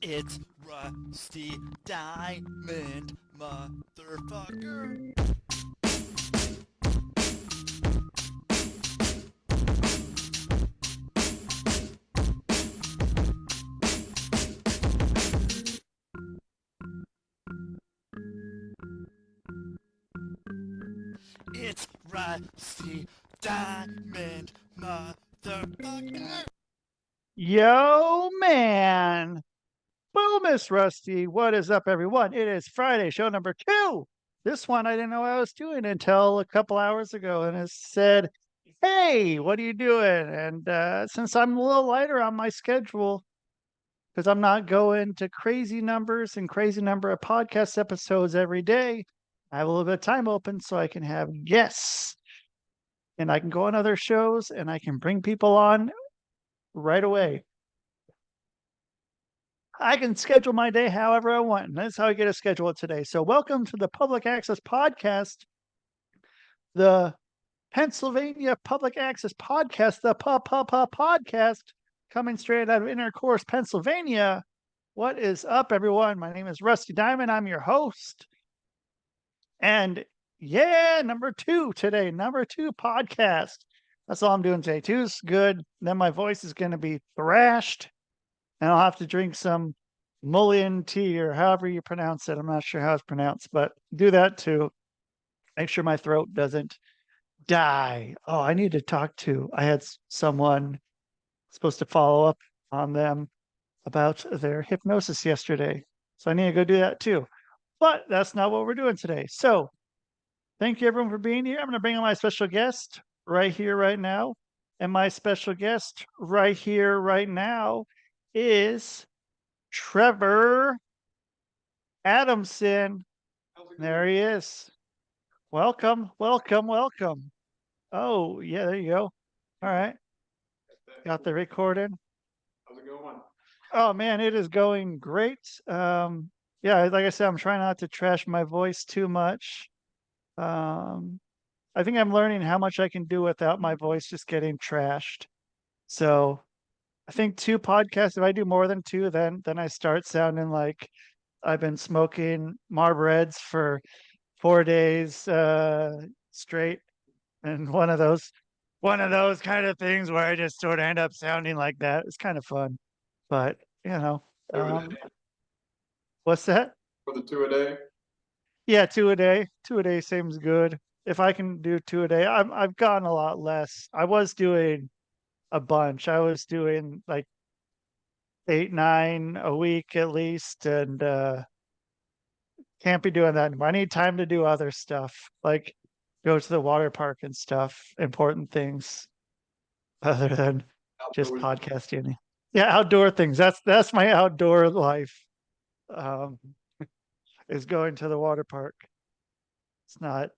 It's Rusty Diamond, motherfucker. It's Rusty Diamond, motherfucker. Yo, man. Boom, Miss Rusty. What is up, everyone? It is Friday, show number 2. This one I didn't know I was doing until a couple hours ago, and it said, hey, what are you doing? And since I'm a little lighter on my schedule, because I'm not going to crazy numbers and crazy number of podcast episodes every day, I have a little bit of time open so I can have guests. And I can go on other shows and I can bring people on right away. I can schedule my day however I want, and that's how I get to schedule it today. So, welcome to the Public Access Podcast, the Pennsylvania Public Access Podcast, the podcast, coming straight out of Intercourse, Pennsylvania. What is up, everyone? My name is Rusty Diamond. I'm your host. And yeah, number 2 today, number 2 podcast. That's all I'm doing today. 2's good. Then my voice is going to be thrashed. And I'll have to drink some mullein tea or however you pronounce it. I'm not sure how it's pronounced, but do that to make sure my throat doesn't die. Oh, I need to talk to. I had someone supposed to follow up on them about their hypnosis yesterday. So I need to go do that too. But that's not what we're doing today. So thank you everyone for being here. I'm going to bring on my special guest right here, right now. And my special guest right here, right now is Trevor Adamson. There he is. Welcome, welcome, welcome. Oh, yeah, there you go. All right. Got the recording. How's it going? Oh man, it is going great. Yeah, like I said, I'm trying not to trash my voice too much. I think I'm learning how much I can do without my voice just getting trashed. So I think 2 podcasts, if I do more than 2, then I start sounding like I've been smoking Marlboros for 4 days straight, and one of those kind of things where I just sort of end up sounding like that. It's kind of fun, but you know, Over um, the, what's that? for the 2 a day. Yeah, 2 a day. 2 a day seems good. If I can do 2 a day, I've gotten a lot less. I was doing a bunch. I was doing like 8, 9 a week at least, and can't be doing that anymore. I need time to do other stuff, like go to the water park and stuff, important things other than just Outdoors. podcasting. Yeah, outdoor things. That's my outdoor life. Um, is going to the water park. It's not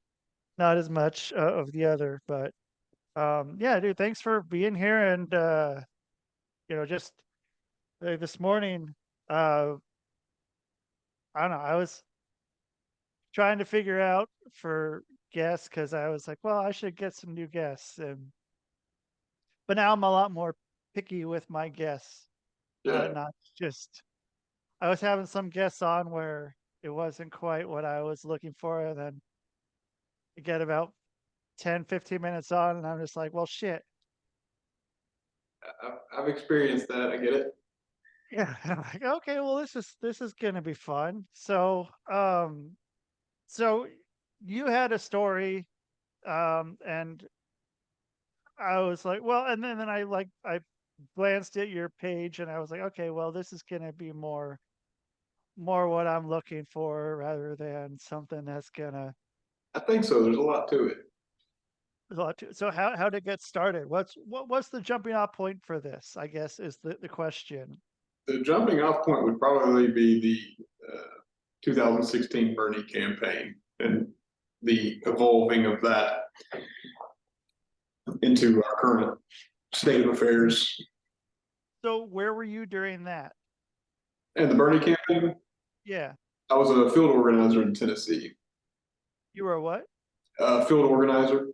as much of the other, but yeah, dude, thanks for being here. And just this morning, uh, I don't know, I was trying to figure out for guests because I was like, well, I should get some new guests, and but now I'm a lot more picky with my guests. Yeah. Not just I was having some guests on where it wasn't quite what I was looking for, and then you get about 10, 15 minutes on, and I'm just like, well, shit. I've experienced that. I get it. Yeah, and I'm like, okay, well, this is gonna be fun. So you had a story, and I was like, well, and then I glanced at your page, and I was like, okay, well, this is gonna be more what I'm looking for rather than something that's gonna I think so. There's a lot to it. there's a lot to. So how to get started? What's the jumping off point for this? I guess is the question. The jumping off point would probably be the 2016 Bernie campaign and the evolving of that into our current state of affairs. So where were you during that? And the Bernie campaign, Yeah, I was a field organizer in Tennessee. you were a what? Field organizer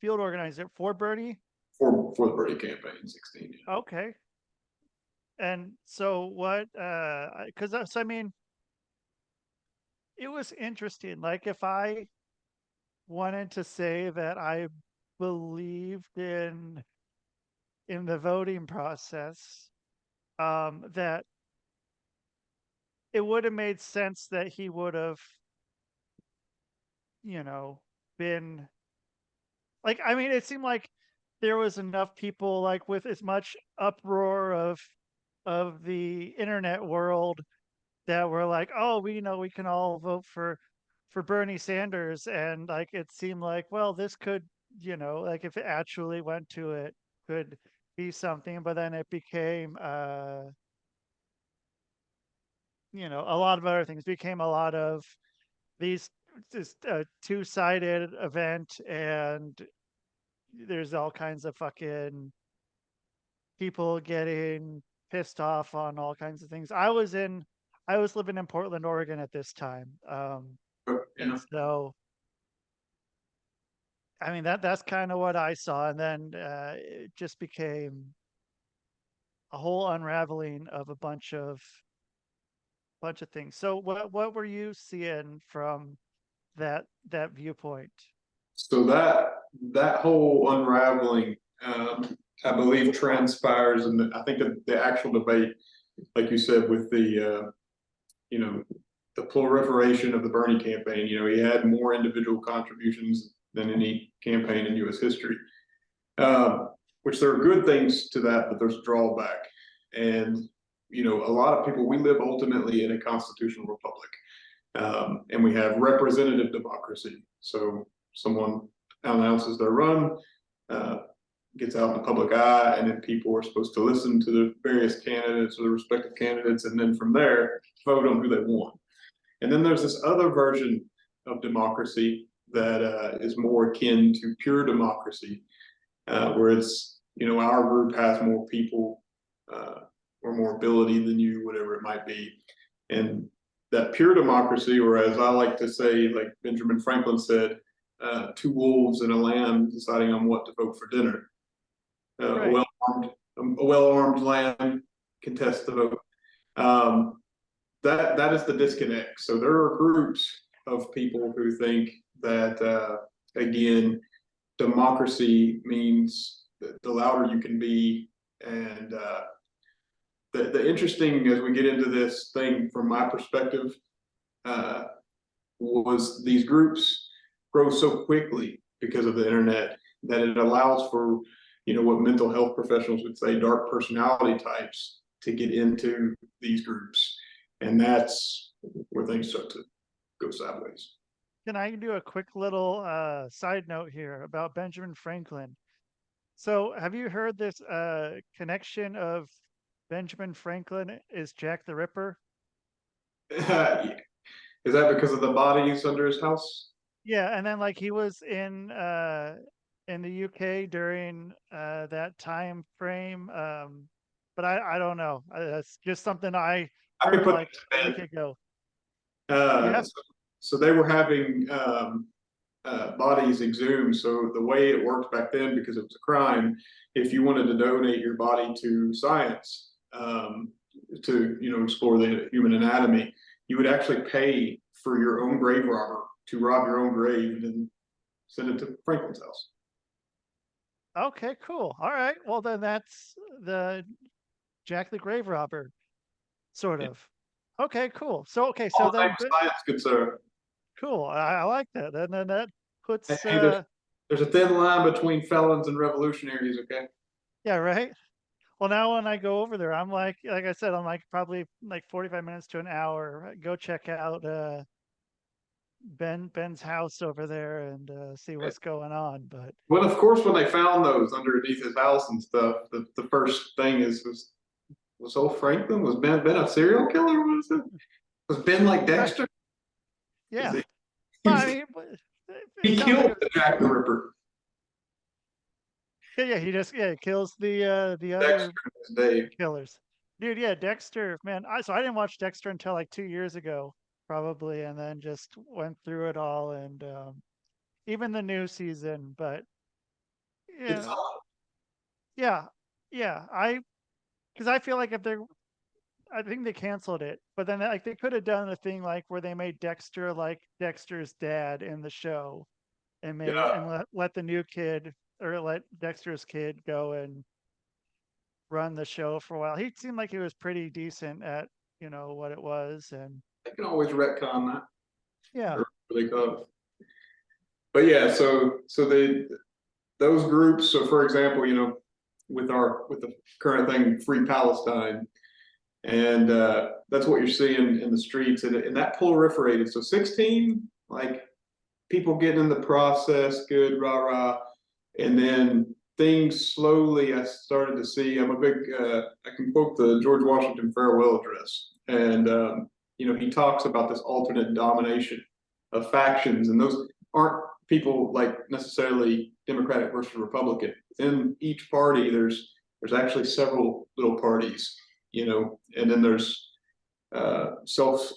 Field organizer for Bernie. for the Bernie campaign in 16. Yeah. Okay. And so what, cause so, I mean, it was interesting. Like if I wanted to say that I believed in the voting process, that it would have made sense that he would have, you know, been like, I mean, it seemed like there was enough people like with as much uproar of the internet world that were like, oh, we know we can all vote for Bernie Sanders, and like it seemed like, well, this could, like if it actually went to it, could be something, but then it became, a lot of other things became a lot of these just two-sided event, and there's all kinds of fucking people getting pissed off on all kinds of things. I was living in Portland, Oregon at this time. And Yeah. so I mean that's kind of what I saw. And then it just became a whole unraveling of a bunch of things. So what were you seeing from that viewpoint? So that whole unraveling, I believe, transpires, and I think the actual debate, like you said, with you know, the proliferation of the Bernie campaign. He had more individual contributions than any campaign in U.S. history. Which there are good things to that, but there's a drawback. And a lot of people, we live ultimately in a constitutional republic, and we have representative democracy. So someone announces their run, uh, gets out in the public eye, and then people are supposed to listen to the various candidates or the respective candidates, and then from there vote on who they want. And then there's this other version of democracy that is more akin to pure democracy, where it's our group has more people or more ability than you, whatever it might be, and that pure democracy, or as I like to say, like Benjamin Franklin said, two wolves and a lamb deciding on what to vote for dinner. A Right. well-armed lamb contests the vote. That is the disconnect. So there are groups of people who think that again, democracy means the louder you can be, and the interesting, as we get into this thing from my perspective, uh, was these groups grow so quickly because of the internet that it allows for what mental health professionals would say dark personality types to get into these groups, and that's where things start to go sideways. Can I do a quick little side note here about Benjamin Franklin? So have you heard this connection of Benjamin Franklin is Jack the Ripper? Is that because of the bodies under his house? Yeah, and then like he was in the UK during that time frame. But I don't know. That's just something I I could heard put like that a to week bed. ago. Uh, Yeah. so, so they were having bodies exhumed. So the way it worked back then, because it was a crime, if you wanted to donate your body to science, to explore the human anatomy, you would actually pay for your own grave robber to rob your own grave and then send it to Franklin's house. Okay, cool. All right. Well, then that's the Jack the Grave Robber, sort Yeah. of. Okay, cool. So okay, so All the then name of science, good sir. cool. I like that. And then that Hey, puts hey, there's a thin line between felons and revolutionaries. Okay. yeah, right. Well, now when I go over there, I'm like I said, I'm like probably like 45 minutes to an hour. Go check out Ben's house over there and see what's going on. But Well, of course, when they found those underneath his house and stuff, the first thing was old Franklin? Was Ben a serial killer? Was it? Was Ben like right, Dexter? yeah. He, But was, I mean, it he sounds like killed the Jack the Ripper. yeah, he just kills the other Dexter is Dave. killers. Dude, yeah, Dexter, man. I didn't watch Dexter until like 2 years ago, probably, and then just went through it all and even the new season. But It's yeah, hot. yeah, yeah. because I feel like I think they canceled it, but then like they could have done a thing like where they made Dexter like Dexter's dad in the show, and let the new kid or let Dexter's kid go and run the show for a while. He seemed like he was pretty decent at what it was, and They can always retcon that. yeah, Or really could. But yeah, so those groups. So for example, with the current thing, Free Palestine, and that's what you're seeing in the streets, and that proliferated. So 16, like people getting in the process, good, rah rah, and then things slowly. I started to see. I'm a big. I can quote the George Washington farewell address, and he talks about this alternate domination of factions, and those aren't people like necessarily Democratic versus Republican. Within each party, there's actually several little parties, and then there's self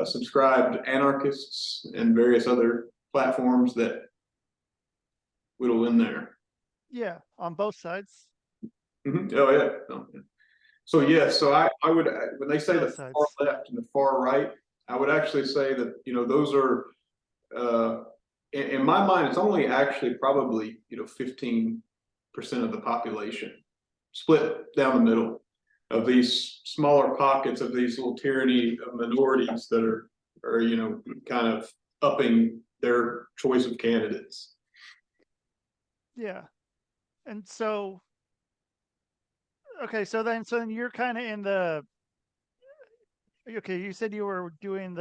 subscribed anarchists and various other platforms that whittle in there. yeah, on both sides. Oh yeah. Oh, yeah. So yeah, so I would, when they say the Both sides. far left and the far right, I would actually say that those are in my mind, it's only actually probably 15% of the population, split down the middle of these smaller pockets of these little tyranny of minorities that are kind of upping their choice of candidates. Yeah, and so okay, so then you're kind of in the. Okay, you said you were doing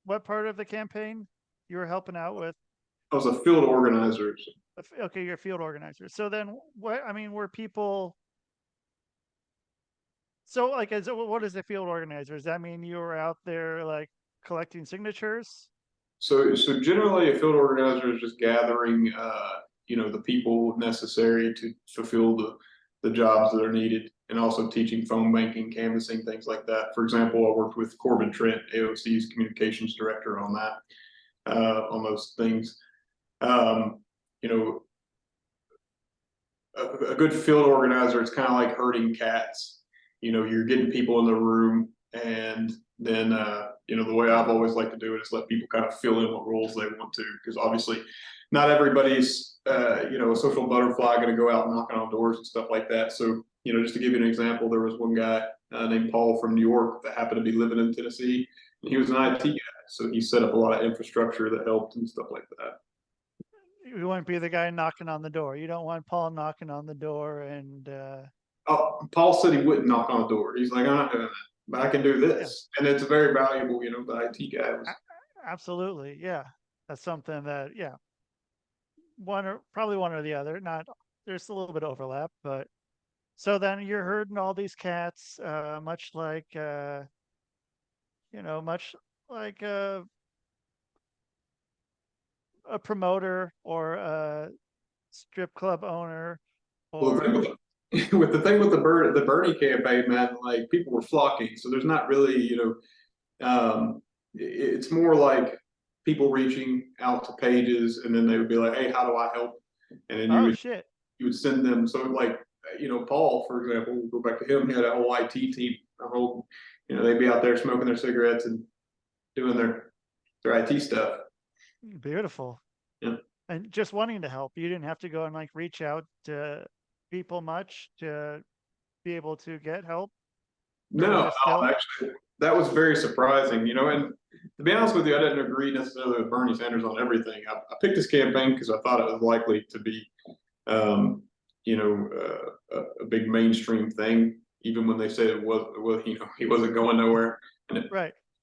what part of the campaign? You were helping out with. I was a field organizer. Okay, you're a field organizer. So then, were people? So, like, what is a field organizer? Does that mean you were out there like collecting signatures? So generally, a field organizer is just gathering, the people necessary to fulfill the jobs that are needed, and also teaching phone banking, canvassing, things like that. For example, I worked with Corbin Trent, AOC's communications director, on that, on those things. You know, a good field organizer, it's kind of like herding cats. You're getting people in the room, and then the way I've always liked to do it is let people kind of fill in what roles they want to, because obviously not everybody's a social butterfly going to go out knocking on doors and stuff like that. So just to give you an example, there was one guy named Paul from New York that happened to be living in Tennessee, and he was an IT guy, so he set up a lot of infrastructure that helped and stuff like that. You wouldn't be the guy knocking on the door. You don't want Paul knocking on the door and. Paul said he wouldn't knock on the door. He's like, I'm not doing that, but I can do this, and it's very valuable. The IT guy was. Absolutely, yeah. That's something that, yeah, probably one or the other. Not there's a little bit of overlap, but so then you're herding all these cats, much like a promoter or a strip club owner, Well, or with the Bernie campaign, man, like people were flocking. So there's not really, it's more like people reaching out to pages, and then they would be like, "Hey, how do I help?" And then you would send them. So like, Paul, for example, we'll go back to him. He had a whole IT team, they'd be out there smoking their cigarettes and doing their IT stuff. Beautiful. Yeah. And just wanting to help. You didn't have to go and like reach out to people much to be able to get help. No, actually, that was very surprising, and to be honest with you, I didn't agree necessarily with Bernie Sanders on everything. I picked this campaign because I thought it was likely to be, a big mainstream thing, even when they said it was, he wasn't going nowhere, and it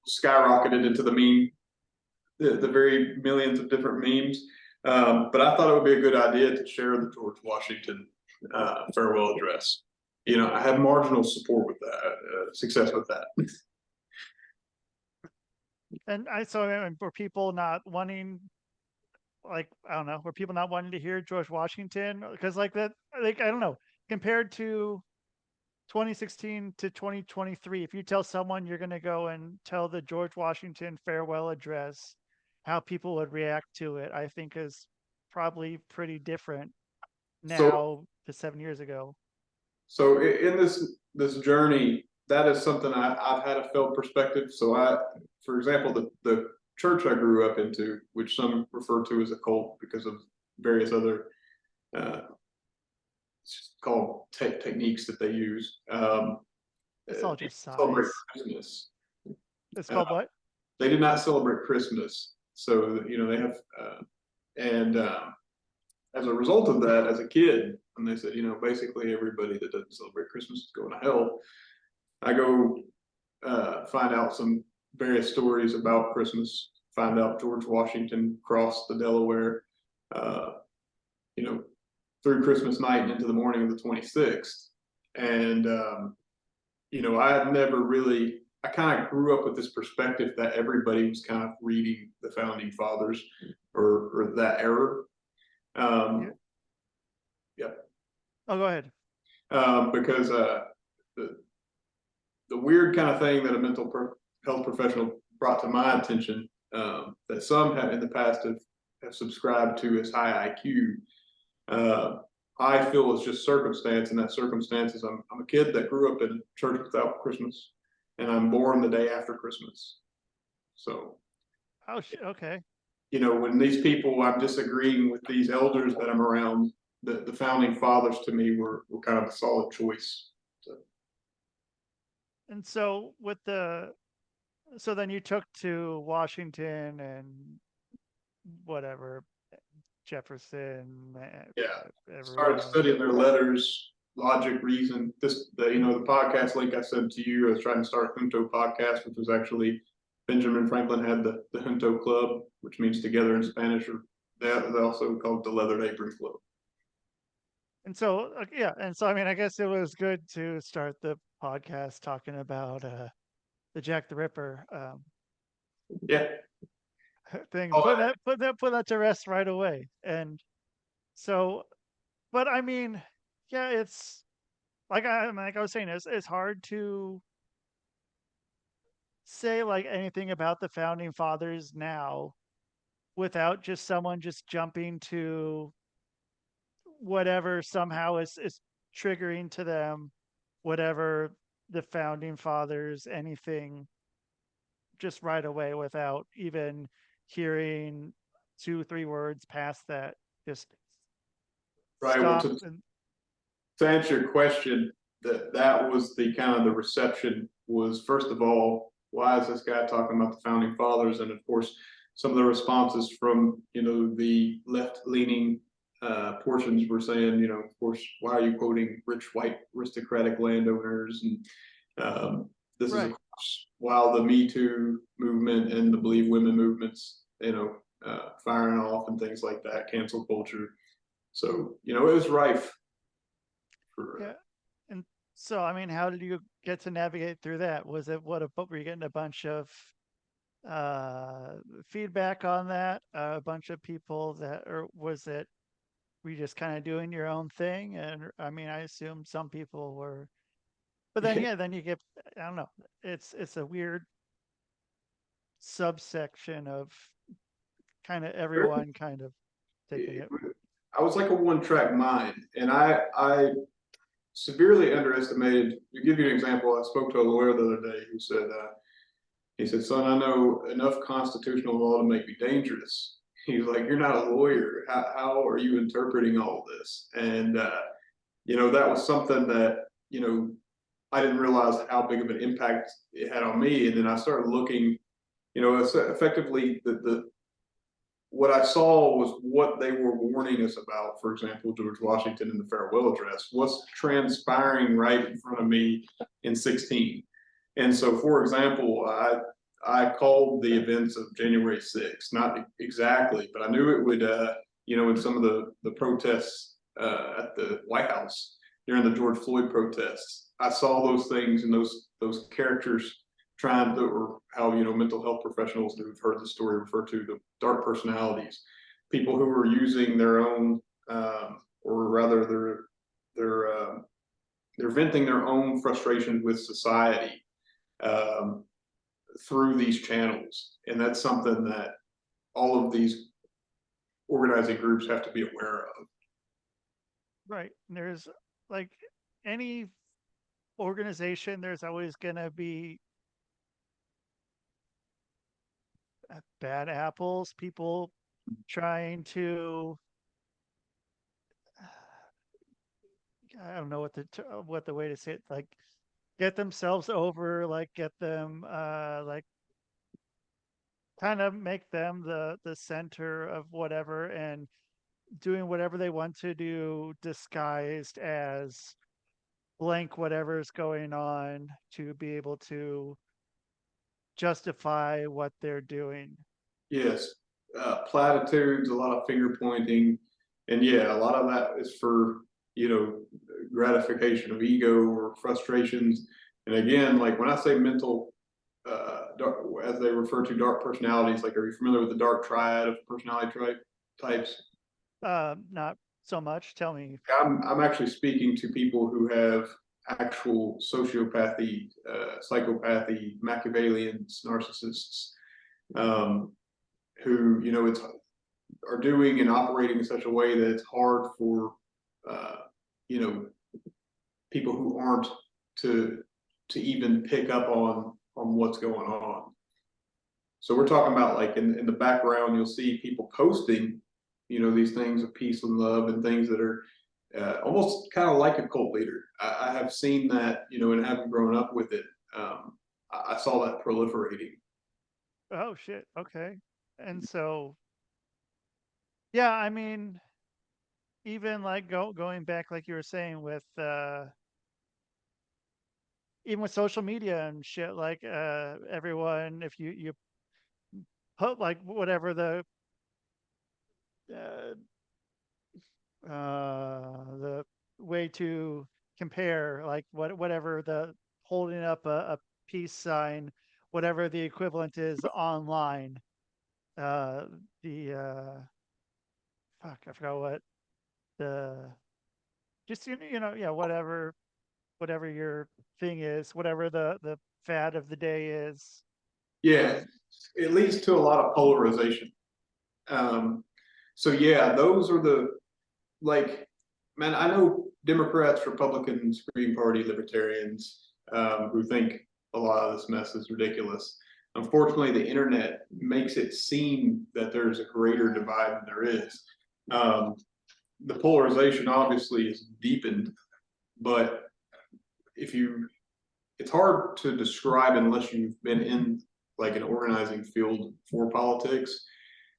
skyrocketed into the very millions of different memes. But I thought it would be a good idea to share the George Washington farewell address. I had marginal support with that, success with that. And were people not wanting, like, I don't know, were people not wanting to hear George Washington? Because like that, like, I don't know, compared to 2016 to 2023, if you tell someone you're going to go and tell the George Washington farewell address, how people would react to it, I think is probably pretty different now to 7 years ago. So in this this journey, that is something I've had a felt perspective. So for example, the church I grew up into, which some refer to as a cult because of various other it's just called techniques that they use. It's all just celebrate size. Christmas. It's called what? They did not celebrate Christmas, so they have, and as a result of that, as a kid, when they said, basically everybody that doesn't celebrate Christmas is going to hell, I go find out some various stories about Christmas. Find out George Washington crossed the Delaware, through Christmas night and into the morning of the 26th. And, I had never really, I kind of grew up with this perspective that everybody was kind of reading the founding fathers or that era. Yeah. Oh, go ahead. Because the weird kind of thing that a mental health professional brought to my attention, that some have in the past have subscribed to as high IQ, I feel it's just circumstance, and that circumstance is I'm a kid that grew up in church without Christmas, and I'm born the day after Christmas. So, okay. When these people, I'm disagreeing with these elders that I'm around, the founding fathers to me were kind of a solid choice. So. And so so then you took to Washington and whatever, Jefferson. Started studying their letters, logic, reason. The podcast link I sent to you, I was trying to start a Junto podcast, which was actually Benjamin Franklin had the Junto Club, which means together in Spanish, or they also called the Leathered Apron Club. And so, I mean, I guess it was good to start the podcast talking about the Jack the Ripper thing. Put that to rest right away. And so, but I mean, yeah, it's like I was saying, it's hard to say like anything about the founding fathers now without just someone just jumping to whatever somehow is triggering to them, whatever the founding fathers, anything, just right away without even hearing 2-3 words past that. Just right. Stop. Well, to answer your question, that was the kind of the reception was, first of all, why is this guy talking about the founding fathers? And of course, some of the responses from the left-leaning portions were saying, of course, why are you quoting rich white aristocratic landowners? And this is, of course, while the Me Too movement and the Believe Women movements, firing off and things like that, cancel culture. So, it was rife. Yeah. And so, I mean, how did you get to navigate through that? Was it were you getting a bunch of feedback on that? A bunch of people or was it were you just kind of doing your own thing? And I mean, I assume some people were, but then then you get, I don't know, it's a weird subsection of kind of everyone kind of taking it. I was like a one-track mind, and I severely underestimated. To give you an example, I spoke to a lawyer the other day who said, son, I know enough constitutional law to make me dangerous. He's like, you're not a lawyer. How are you interpreting all this? And, that was something that, I didn't realize how big of an impact it had on me. And then I started looking, it's effectively what I saw was what they were warning us about. For example, George Washington in the farewell address was transpiring right in front of me in 16. And so, for example, I called the events of January 6th, not exactly, but I knew it would, in some of the protests at the White House during the George Floyd protests, I saw those things and those characters trying to, or how, mental health professionals who've heard the story refer to the dark personalities, people who are using their own, or rather they're venting their own frustration with society through these channels. And that's something that all of these organizing groups have to be aware of. Right. There's like organization, there's always going to be bad apples, people trying to, I don't know what the way to say it, like get themselves over, like get them like kind of make them the center of whatever, and doing whatever they want to do disguised as blank whatever's going on to be able to justify what they're doing. Yes, platitudes, a lot of finger pointing, and yeah, a lot of that is for, you know, gratification of ego or frustrations. And again, like when I say mental, dark, as they refer to dark personalities, like are you familiar with the dark triad of personality types? Not so much. Tell me. I'm actually speaking to people who have actual sociopathy, psychopathy, Machiavellians, narcissists, who, you know, are doing and operating in such a way that it's hard for you know, people who aren't to even pick up on what's going on. So we're talking about, like, in the background, you'll see people posting, you know, these things of peace and love and things that are almost kind of like a cult leader. I have seen that, you know, and having grown up with it, I saw that proliferating. Oh shit. Okay. And so, yeah, I mean, even like going back, like you were saying, with even with social media and shit, like everyone, if you put like whatever uh, the way to compare, like whatever the holding up a peace sign, whatever the equivalent is online, uh the fuck, I forgot what the, just you know, yeah, whatever your thing is, whatever the fad of the day is. Yeah, it leads to a lot of polarization. Um, so yeah, those are the, like, man, I know Democrats, Republicans, Green Party, Libertarians, who think a lot of this mess is ridiculous. Unfortunately, the internet makes it seem that there's a greater divide than there is. The polarization obviously is deepened, but it's hard to describe unless you've been in like an organizing field for politics.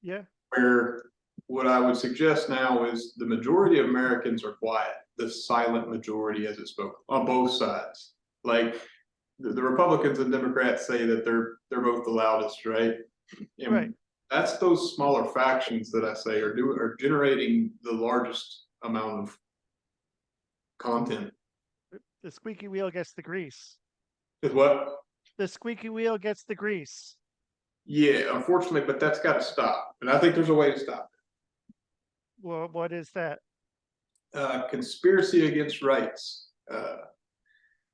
Yeah. Where what I would suggest now is the majority of Americans are quiet, the silent majority, as it's spoken, on both sides. Like the Republicans and Democrats say that they're both the loudest, right? And Right. that's those smaller factions that I say are generating the largest amount of content. The squeaky wheel gets the grease. Is what? The squeaky wheel gets the grease. Yeah, unfortunately, but that's got to stop. And I think there's a way to stop it. Well, what is that? Conspiracy against rights.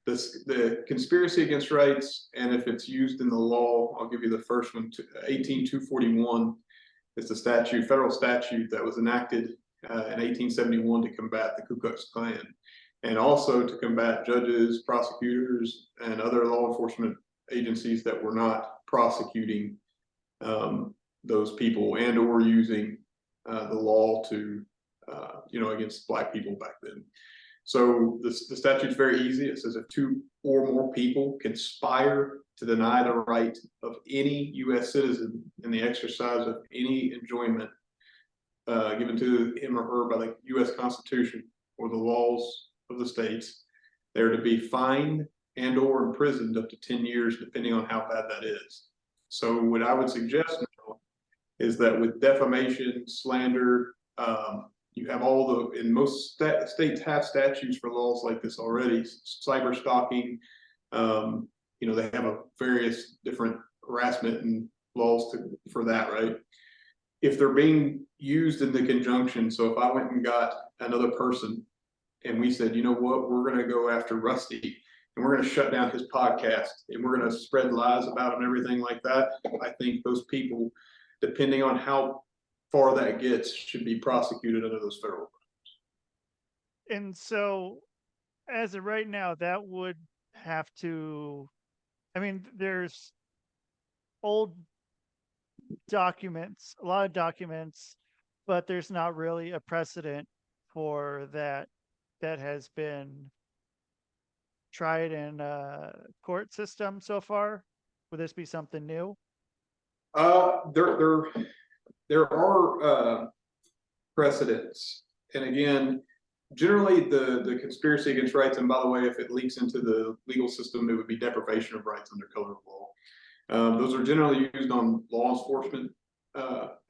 The conspiracy against rights, and if it's used in the law, I'll give you the first one, 18241. It's a statute, federal statute that was enacted in 1871 to combat the Ku Klux Klan, and also to combat judges, prosecutors, and other law enforcement agencies that were not prosecuting those people and or using the law to, you know, against Black people back then. So the statute's very easy. It says if two or more people conspire to deny the right of any U.S. citizen in the exercise of any enjoyment given to him or her by the U.S. Constitution or the laws of the states, they're to be fined and or imprisoned up to 10 years, depending on how bad that is. So what I would suggest now is that with defamation, slander, you have all the, in most states have statutes for laws like this already, cyberstopping, you know, they have a various different harassment and laws for that, right? If they're being used in the conjunction, so if I went and got another person and we said, you know what, we're going to go after Rusty and we're going to shut down his podcast and we're going to spread lies about him and everything like that, I think those people, depending on how far that gets, should be prosecuted under those federal crimes. And so, as of right now, that would have to, I mean, there's old documents, a lot of documents, but there's not really a precedent for that that has been tried in court system so far. Would this be something new? There are precedents, and again, generally the conspiracy against rights, and by the way, if it leaks into the legal system, it would be deprivation of rights under color of law. Those are generally used on law enforcement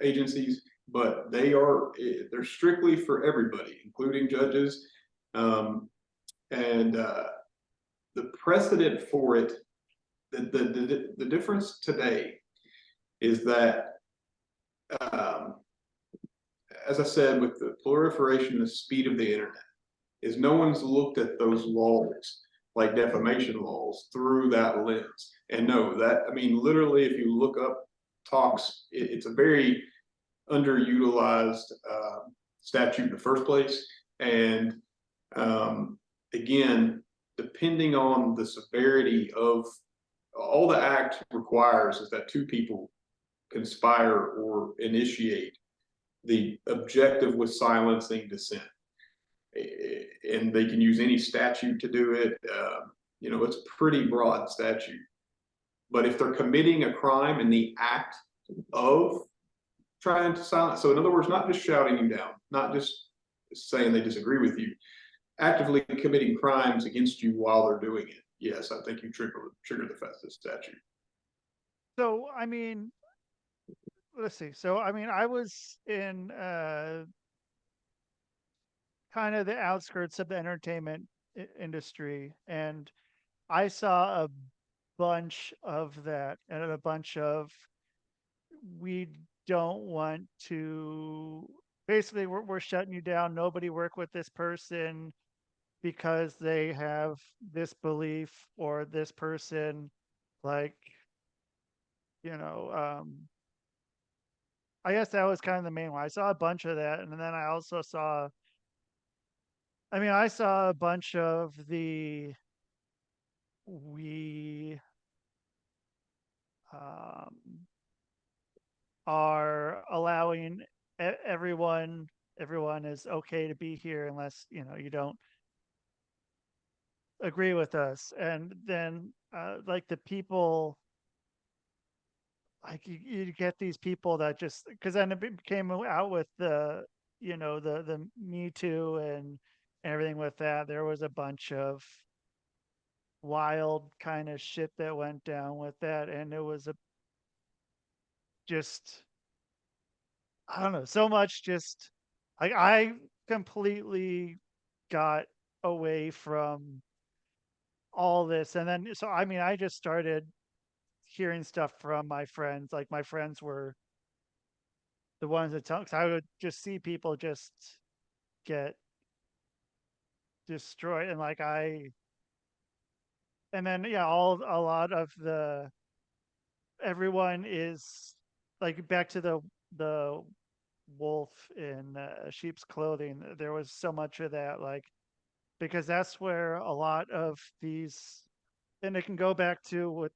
agencies, but they're strictly for everybody, including judges. And the precedent for it, the difference today is that, as I said, with the proliferation and the speed of the internet, is no one's looked at those laws, like defamation laws, through that lens. And no, that, I mean, literally, if you look up talks, it's a very underutilized statute in the first place. And again, depending on the severity of all the act requires is that two people conspire or initiate. The objective was silencing dissent, and they can use any statute to do it. You know, it's a pretty broad statute. But if they're committing a crime in the act of trying to silence, so in other words, not just shouting you down, not just saying they disagree with you, actively committing crimes against you while they're doing it, yes, I think you trigger the Festus statute. So, I mean, let's see. So, I mean, I was in kind of the outskirts of the entertainment industry, and I saw a bunch of that, and a bunch of, we don't want to, basically we're shutting you down, nobody work with this person because they have this belief, or this person, like, you know, I guess that was kind of the main one. I saw a bunch of that, and then I also saw, I mean, I saw a bunch of the, we are allowing everyone is okay to be here unless, you know, you don't agree with us. And then like the people, like you get these people that just, because then it came out with the, you know, the Me Too and everything with that. There was a bunch of wild kind of shit that went down with that, and it was a just, I don't know, so much just, like, I completely got away from all this. And then, so I mean, I just started hearing stuff from my friends. Like, my friends were the ones that tell, because I would just see people just get destroyed. And like, and then, yeah, a lot of the, everyone is like, back to the wolf in sheep's clothing. There was so much of that, like, because that's where a lot of these, and it can go back to with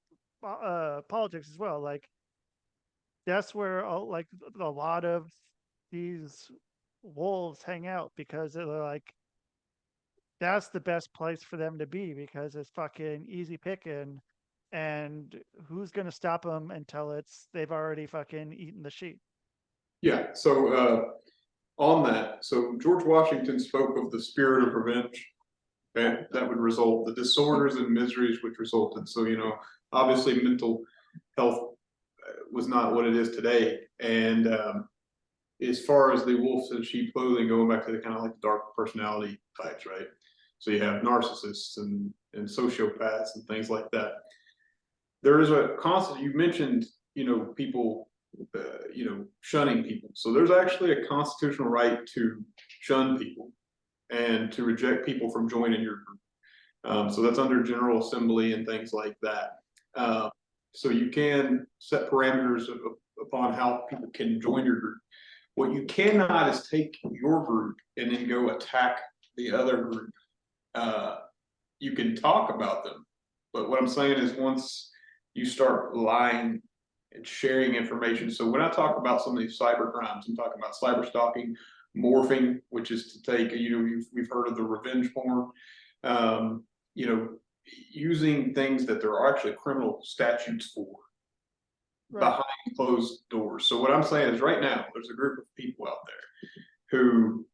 politics as well. Like, that's where like a lot of these wolves hang out, because they're like, that's the best place for them to be, because it's fucking easy picking, and who's going to stop them until they've already fucking eaten the sheep. Yeah, so on that, so George Washington spoke of the spirit of revenge, and that would result, the disorders and miseries which resulted. So, you know, obviously mental health was not what it is today. And as far as the wolves and sheep clothing, going back to the kind of like dark personality types, right? So you have narcissists and sociopaths and things like that. There is a constant, you mentioned, you know, people, you know, shunning people. So there's actually a constitutional right to shun people and to reject people from joining your group. So that's under General Assembly and things like that. So you can set parameters upon how people can join your group. What you cannot is take your group and then go attack the other group. You can talk about them, But what I'm saying is once you start lying and sharing information. So when I talk about some of these cyber crimes, I'm talking about cyberstalking, morphing, which is to take, we've heard of the revenge porn, you know, using things that there are actually criminal statutes for behind closed doors. So what I'm saying is right now, there's a group of people out there who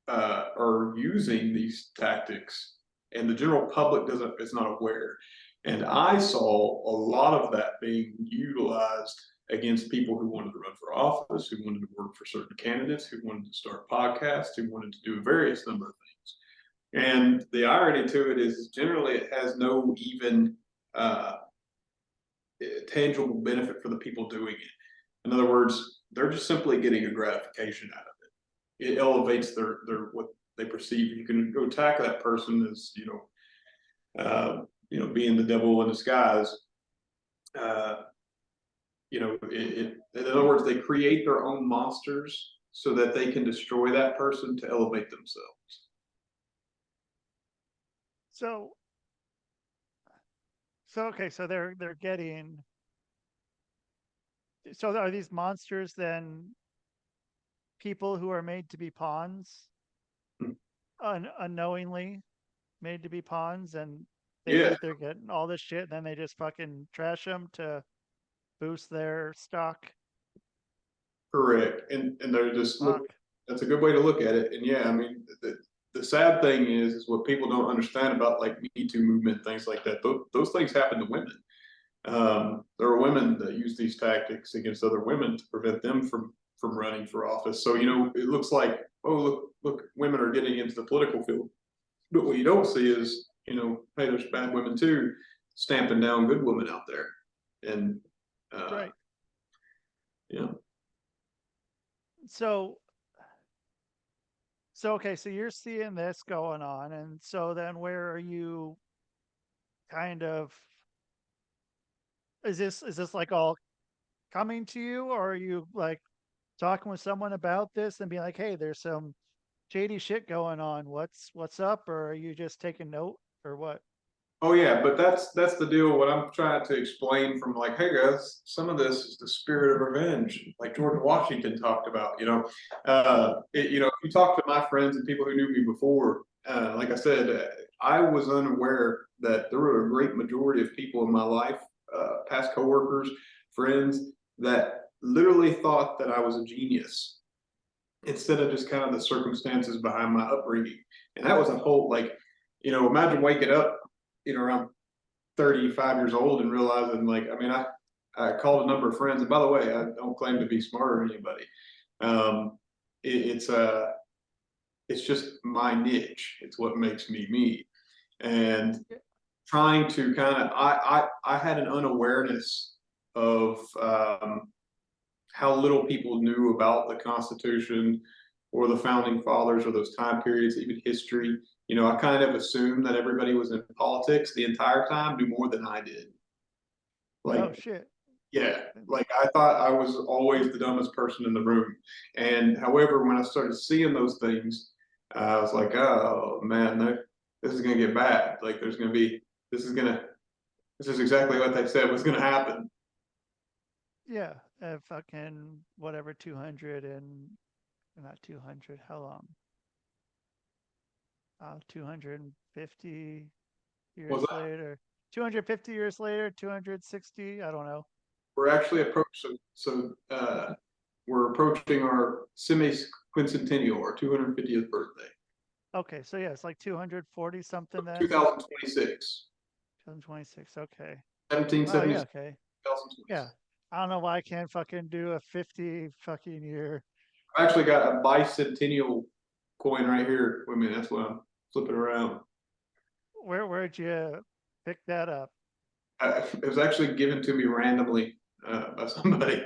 are using these tactics and the general public is not aware. And I saw a lot of that being utilized against people who wanted to run for office, who wanted to work for certain candidates, who wanted to start podcasts, who wanted to do a various number of things. And the irony to it is generally it has no even tangible benefit for the people doing it. In other words, they're just simply getting a gratification out of it. It elevates their what they perceive. You can go attack that person as being the devil in disguise. In other words, they create their own monsters so that they can destroy that person to elevate themselves. So okay, so they're getting. So are these monsters then people who are made to be pawns, unknowingly made to be pawns, and they think they're getting all this shit, and then they just fucking trash them to boost their stock? Correct, and they're just that's a good way to look at it. And yeah, I mean, the sad thing is what people don't understand about like Me Too movement, things like that. Those things happen to women. There are women that use these tactics against other women to prevent them from running for office. So it looks like, oh look, women are getting into the political field, but what you don't see is hey, there's bad women too, stamping down good women out there, and right. Yeah. So okay, so you're seeing this going on, and so then where are you kind of, is this like all coming to you, or are you like talking with someone about this and being like, hey, there's some shady shit going on, what's up? Or are you just taking note, or what? Oh yeah, but that's the deal. What I'm trying to explain from like, hey guys, some of this is the spirit of revenge, like George Washington talked about. If you talk to my friends and people who knew me before, like I said, I was unaware that there were a great majority of people in my life, past coworkers, friends, that literally thought that I was a genius instead of just kind of the circumstances behind my upbringing. And that was a whole imagine waking up around 35 years old and realizing I called a number of friends, and by the way, I don't claim to be smarter than anybody. It's just my niche. It's what makes me me. And trying to I had an unawareness of how little people knew about the Constitution or the founding fathers or those time periods, even history. I kind of assumed that everybody was in politics the entire time, knew more than I did. Oh shit. Yeah, I thought I was always the dumbest person in the room. And however, when I started seeing those things, I was like, oh man, this is gonna get bad. Like this is exactly what they said was gonna happen. Yeah, fucking whatever, 200 and not 200. How long? 250 years later. 250 years later, 260. I don't know. We're actually approaching. We're approaching our semi-quincentennial, our 250th birthday. Okay, so yeah, it's like 240 something then. 2026. 2026. Okay. 1776. Oh, yeah, okay. Yeah. I don't know why I can't fucking do a 50 fucking year. I actually got a bicentennial coin right here with me. That's why I'm flipping around. Where'd you pick that up? It was actually given to me randomly by somebody.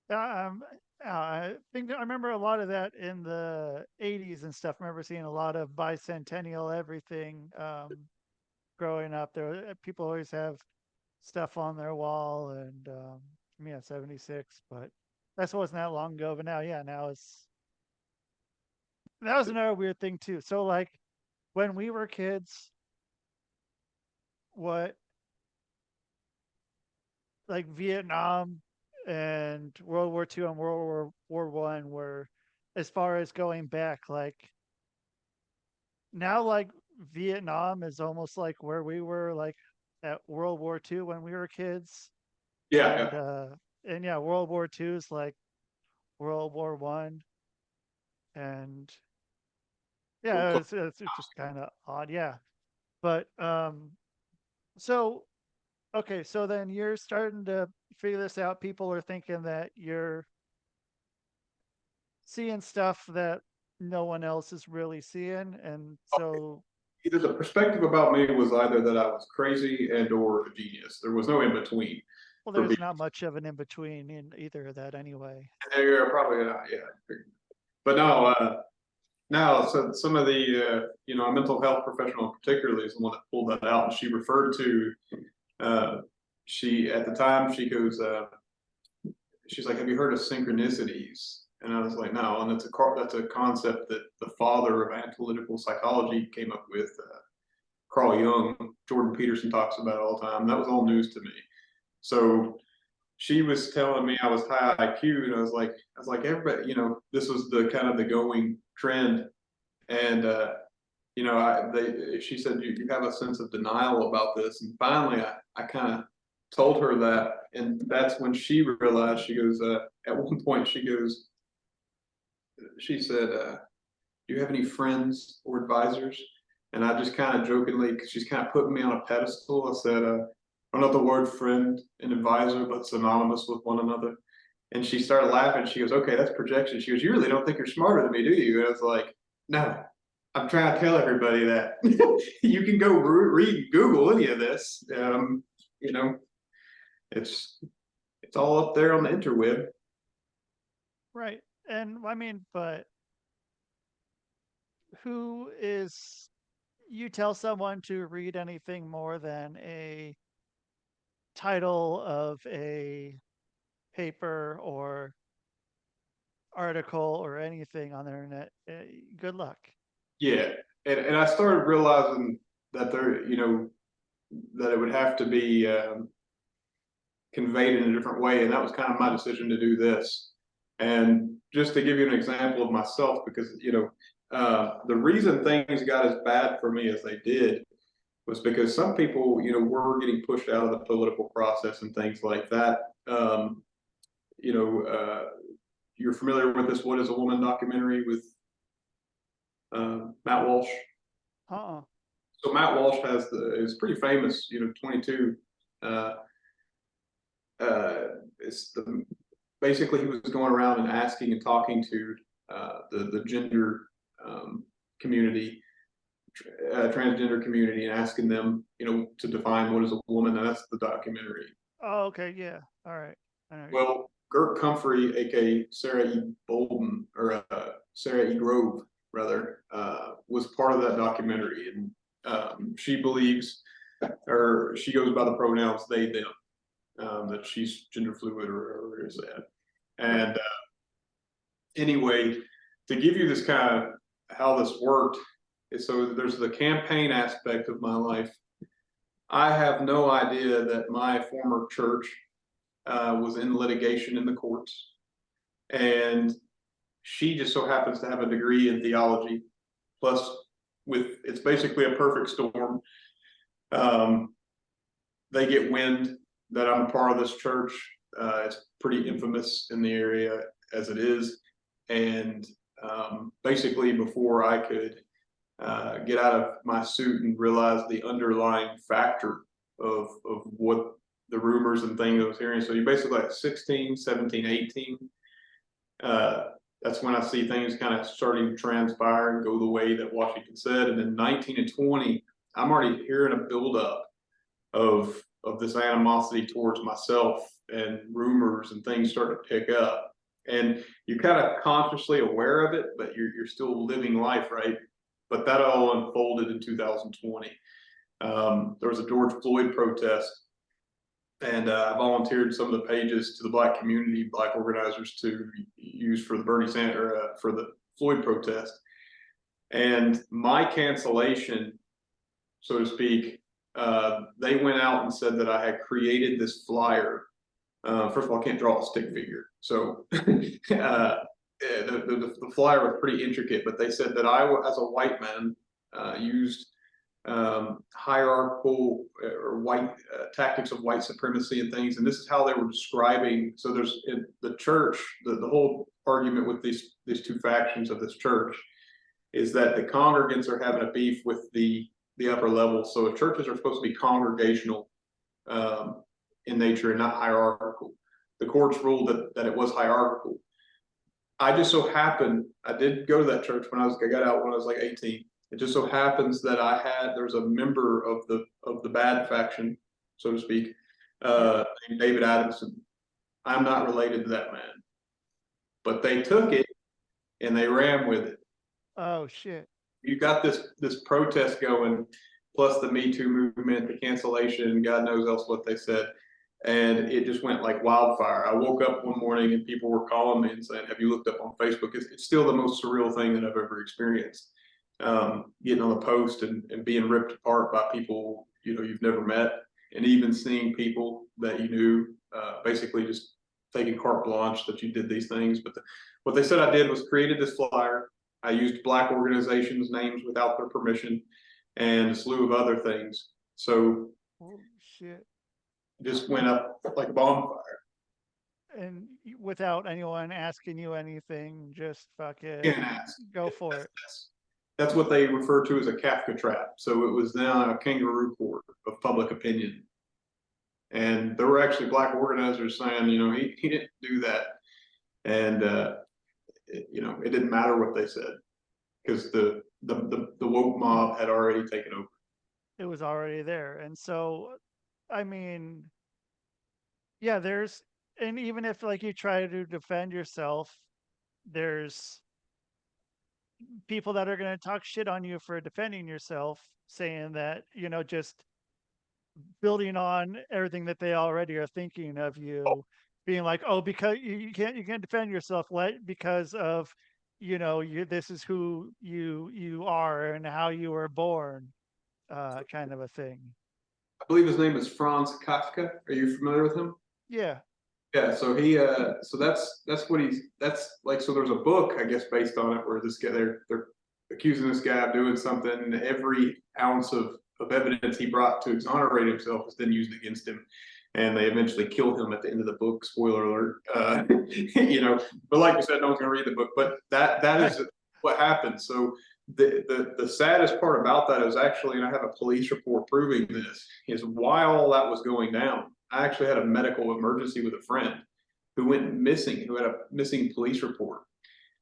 I think I remember a lot of that in the 80s and stuff. I remember seeing a lot of bicentennial everything growing up. People always have stuff on their wall, and me at 76, but that wasn't that long ago. But now, yeah, that was another weird thing too. So like when we were kids, what like Vietnam and World War II and World War One were, as far as going back, like now, like Vietnam is almost like where we were, like at World War II when we were kids, Yeah, and yeah, World War II is like World War One, and yeah, yeah. it's just kind of odd, yeah. But so okay, so then you're starting to figure this out. People are thinking that you're seeing stuff that no one else is really seeing, and so Either the perspective about me was either that I was crazy and or a genius. There was no in between well, for me. there's not much of an in between in either of that anyway. Yeah, probably not. Yeah, but no. Now, so some of the a mental health professional particularly is the one that pulled that out, and she referred to she at the time she goes she's like, have you heard of synchronicities? And I was like, no. And that's a concept that the father of analytical psychology came up with. Carl Jung, Jordan Peterson talks about it all the time. That was all news to me. So she was telling me I was high IQ, and I was like, everybody, this was the kind of the going trend. And she said you have a sense of denial about this. And finally, I kind of told her that, and that's when she realized. She goes, at one point, she said, "Do you have any friends or advisors?" And I just kind of jokingly, because she's kind of putting me on a pedestal, I said, "I'm not the word friend and advisor, but synonymous with one another." And she started laughing. She goes, "Okay, that's projection." She goes, "You really don't think you're smarter than me, do you?" And I was like, "No, I'm trying to tell everybody that you can go read Google any of this. It's all up there on the interweb." Right. And I mean, but who is, you tell someone to read anything more than a title of a paper or article or anything on the internet, good luck. Yeah, and I started realizing that that it would have to be conveyed in a different way, and that was kind of my decision to do this. And just to give you an example of myself, because the reason things got as bad for me as they did was because some people, were getting pushed out of the political process and things like that. You're familiar with this "What Is a Woman" documentary with Matt Walsh? Uh-uh. So Matt Walsh is pretty famous, 22. It's basically he was going around and asking and talking to the gender community, transgender community, and asking them, to define what is a woman, and that's the documentary. Oh, okay, yeah. All right. Well, Gert Comfrey, aka Sarah E. Bolden, or Sarah E. Grove, rather, was part of that documentary, and she believes, or she goes by the pronouns they, them, that she's gender fluid, or whatever is that. And anyway, to give you this kind of how this worked, so there's the campaign aspect of my life. I have no idea that my former church was in litigation in the courts, and she just so happens to have a degree in theology. Plus, it's basically a perfect storm. They get wind that I'm a part of this church. It's pretty infamous in the area as it is, and basically before I could get out of my suit and realize the underlying factor of what the rumors and things I was hearing. So you basically like 16, 17, 18. That's when I see things kind of starting to transpire and go the way that Washington said. And then 19 and 20, I'm already hearing a buildup of this animosity towards myself, and rumors and things start to pick up. And you're kind of consciously aware of it, but you're still living life, right? But that all unfolded in 2020. There was a George Floyd protest, and I volunteered some of the pages to the Black community, Black organizers, to use for the for the Floyd protest. And my cancellation, so to speak, they went out and said that I had created this flyer. First of all, I can't draw a stick figure, so the flyer was pretty intricate. But they said that I, as a white man, used hierarchical or white tactics of white supremacy and things. And this is how they were describing. So there's in the church, the whole argument with these two factions of this church is that the congregants are having a beef with the upper level. So churches are supposed to be congregational in nature and not hierarchical. The courts ruled that it was hierarchical. I just so happened, I did go to that church when I got out when I was like 18. It just so happens that there's a member of the bad faction, so to speak, named David Adamson. I'm not related to that man, but they took it and they ran with it. Oh shit! You got this protest going, plus the Me Too movement, the cancellation, God knows else what they said, and it just went like wildfire. I woke up one morning and people were calling me and saying, "Have you looked up on Facebook?" It's still the most surreal thing that I've ever experienced. Getting on the post and being ripped apart by people you've never met, and even seeing people that you knew basically just taking carte blanche that you did these things. But what they said I did was created this flyer. I used Black organizations' names without their permission and a slew of other things. So holy shit! Just went up like a bonfire. And without anyone asking you anything, just fucking go for it. That's what they refer to as a Kafka trap. So it was now a kangaroo court of public opinion. And there were actually Black organizers saying, he didn't do that. And, it didn't matter what they said because the woke mob had already taken over. It was already there. And so, I mean, yeah, and even if like you try to defend yourself, there's people that are going to talk shit on you for defending yourself, saying that, just building on everything that they already are thinking of you, being like, oh, because you can't defend yourself, because of, this is who you are and how you were born, kind of a thing. I believe his name is Franz Kafka. Are you familiar with him? Yeah. Yeah, so that's what that's like. So there's a book, I guess, based on it, where this guy they're accusing this guy of doing something, and every ounce of evidence he brought to exonerate himself was then used against him, and they eventually killed him at the end of the book. Spoiler alert. But like you said, no one's gonna read the book. But that is what happened. So the saddest part about that is actually, and I have a police report proving this, is while all that was going down, I actually had a medical emergency with a friend who went missing, who had a missing police report.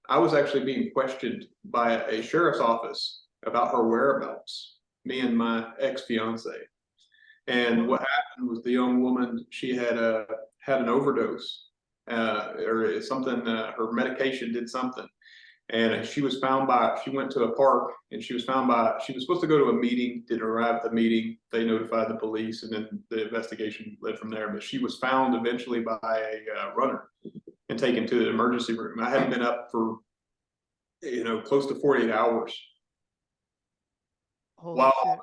I was actually being questioned by a sheriff's office about her whereabouts, me and my ex-fiance. And what happened was the young woman, she had an overdose or something, her medication did something. And she was found she went to a park and she was supposed to go to a meeting, didn't arrive at the meeting. They notified the police and then the investigation led from there. But she was found eventually by a runner and taken to the emergency room. I hadn't been up for, close to 48 hours. Holy shit.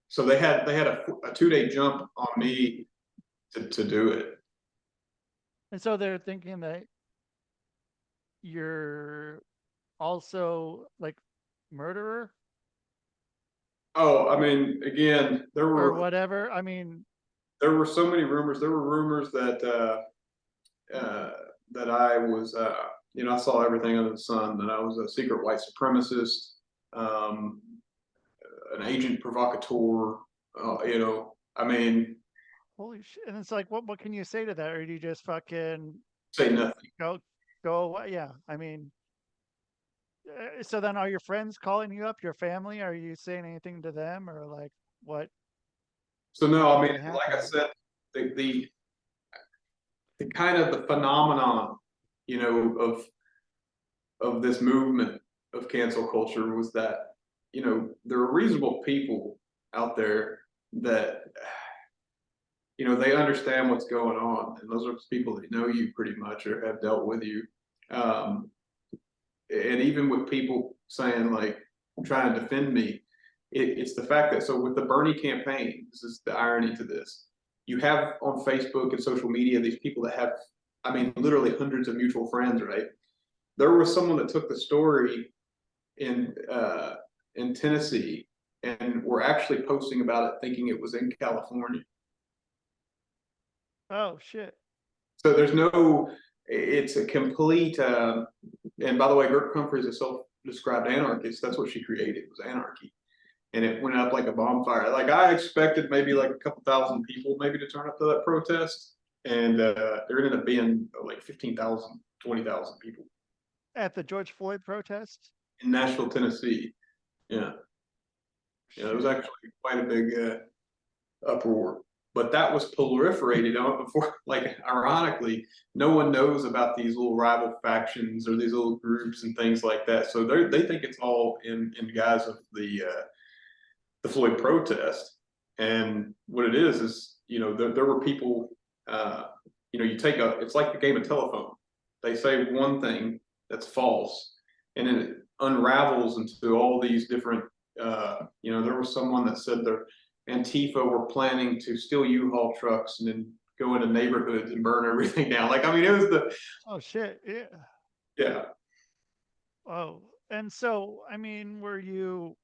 So they had a 2-day jump on me to do it. And so they're thinking that you're also like murderer. Oh, I mean, again, or whatever. I mean, there were so many rumors. There were rumors that that I was, I saw everything under the sun. That I was a secret white supremacist, an agent provocateur. I mean, holy shit! And it's like, what can you say to that, or do you just fucking say nothing? Go away? Yeah, I mean, so then are your friends calling you up? Your family? Are you saying anything to them, or like what? So no, I mean, like I said, the kind of the phenomenon, of this movement of cancel culture was that, there are reasonable people out there that, they understand what's going on, and those are people that know you pretty much or have dealt with you. And even with people saying like, trying to defend me, it's the fact that, so with the Bernie campaign, this is the irony to this. You have on Facebook and social media these people that have, I mean, literally hundreds of mutual friends, right? There was someone that took the story in Tennessee and were actually posting about it, thinking it was in California. Oh shit! So there's no, it's a complete. And by the way, Gertrude Humphreys, a self-described anarchist, that's what she created, was anarchy, and it went up like a bonfire. Like I expected maybe like a couple thousand people maybe to turn up to that protest, and there ended up being like 15,000, 20,000 people At the George Floyd protest in Nashville, Tennessee. Yeah. Yeah, it was actually quite a big uproar, but that was proliferated on before. Like, ironically, no one knows about these little rival factions or these little groups and things like that. So they think it's all in guise of the Floyd protest. And what it is there were people. You take it's like the game of telephone. They say one thing that's false, and then it unravels into all these different. There was someone that said their Antifa were planning to steal U-Haul trucks and then go into neighborhoods and burn everything down. Like, I mean, it was the. Oh shit! Yeah. Yeah. Oh, and so I mean, were you?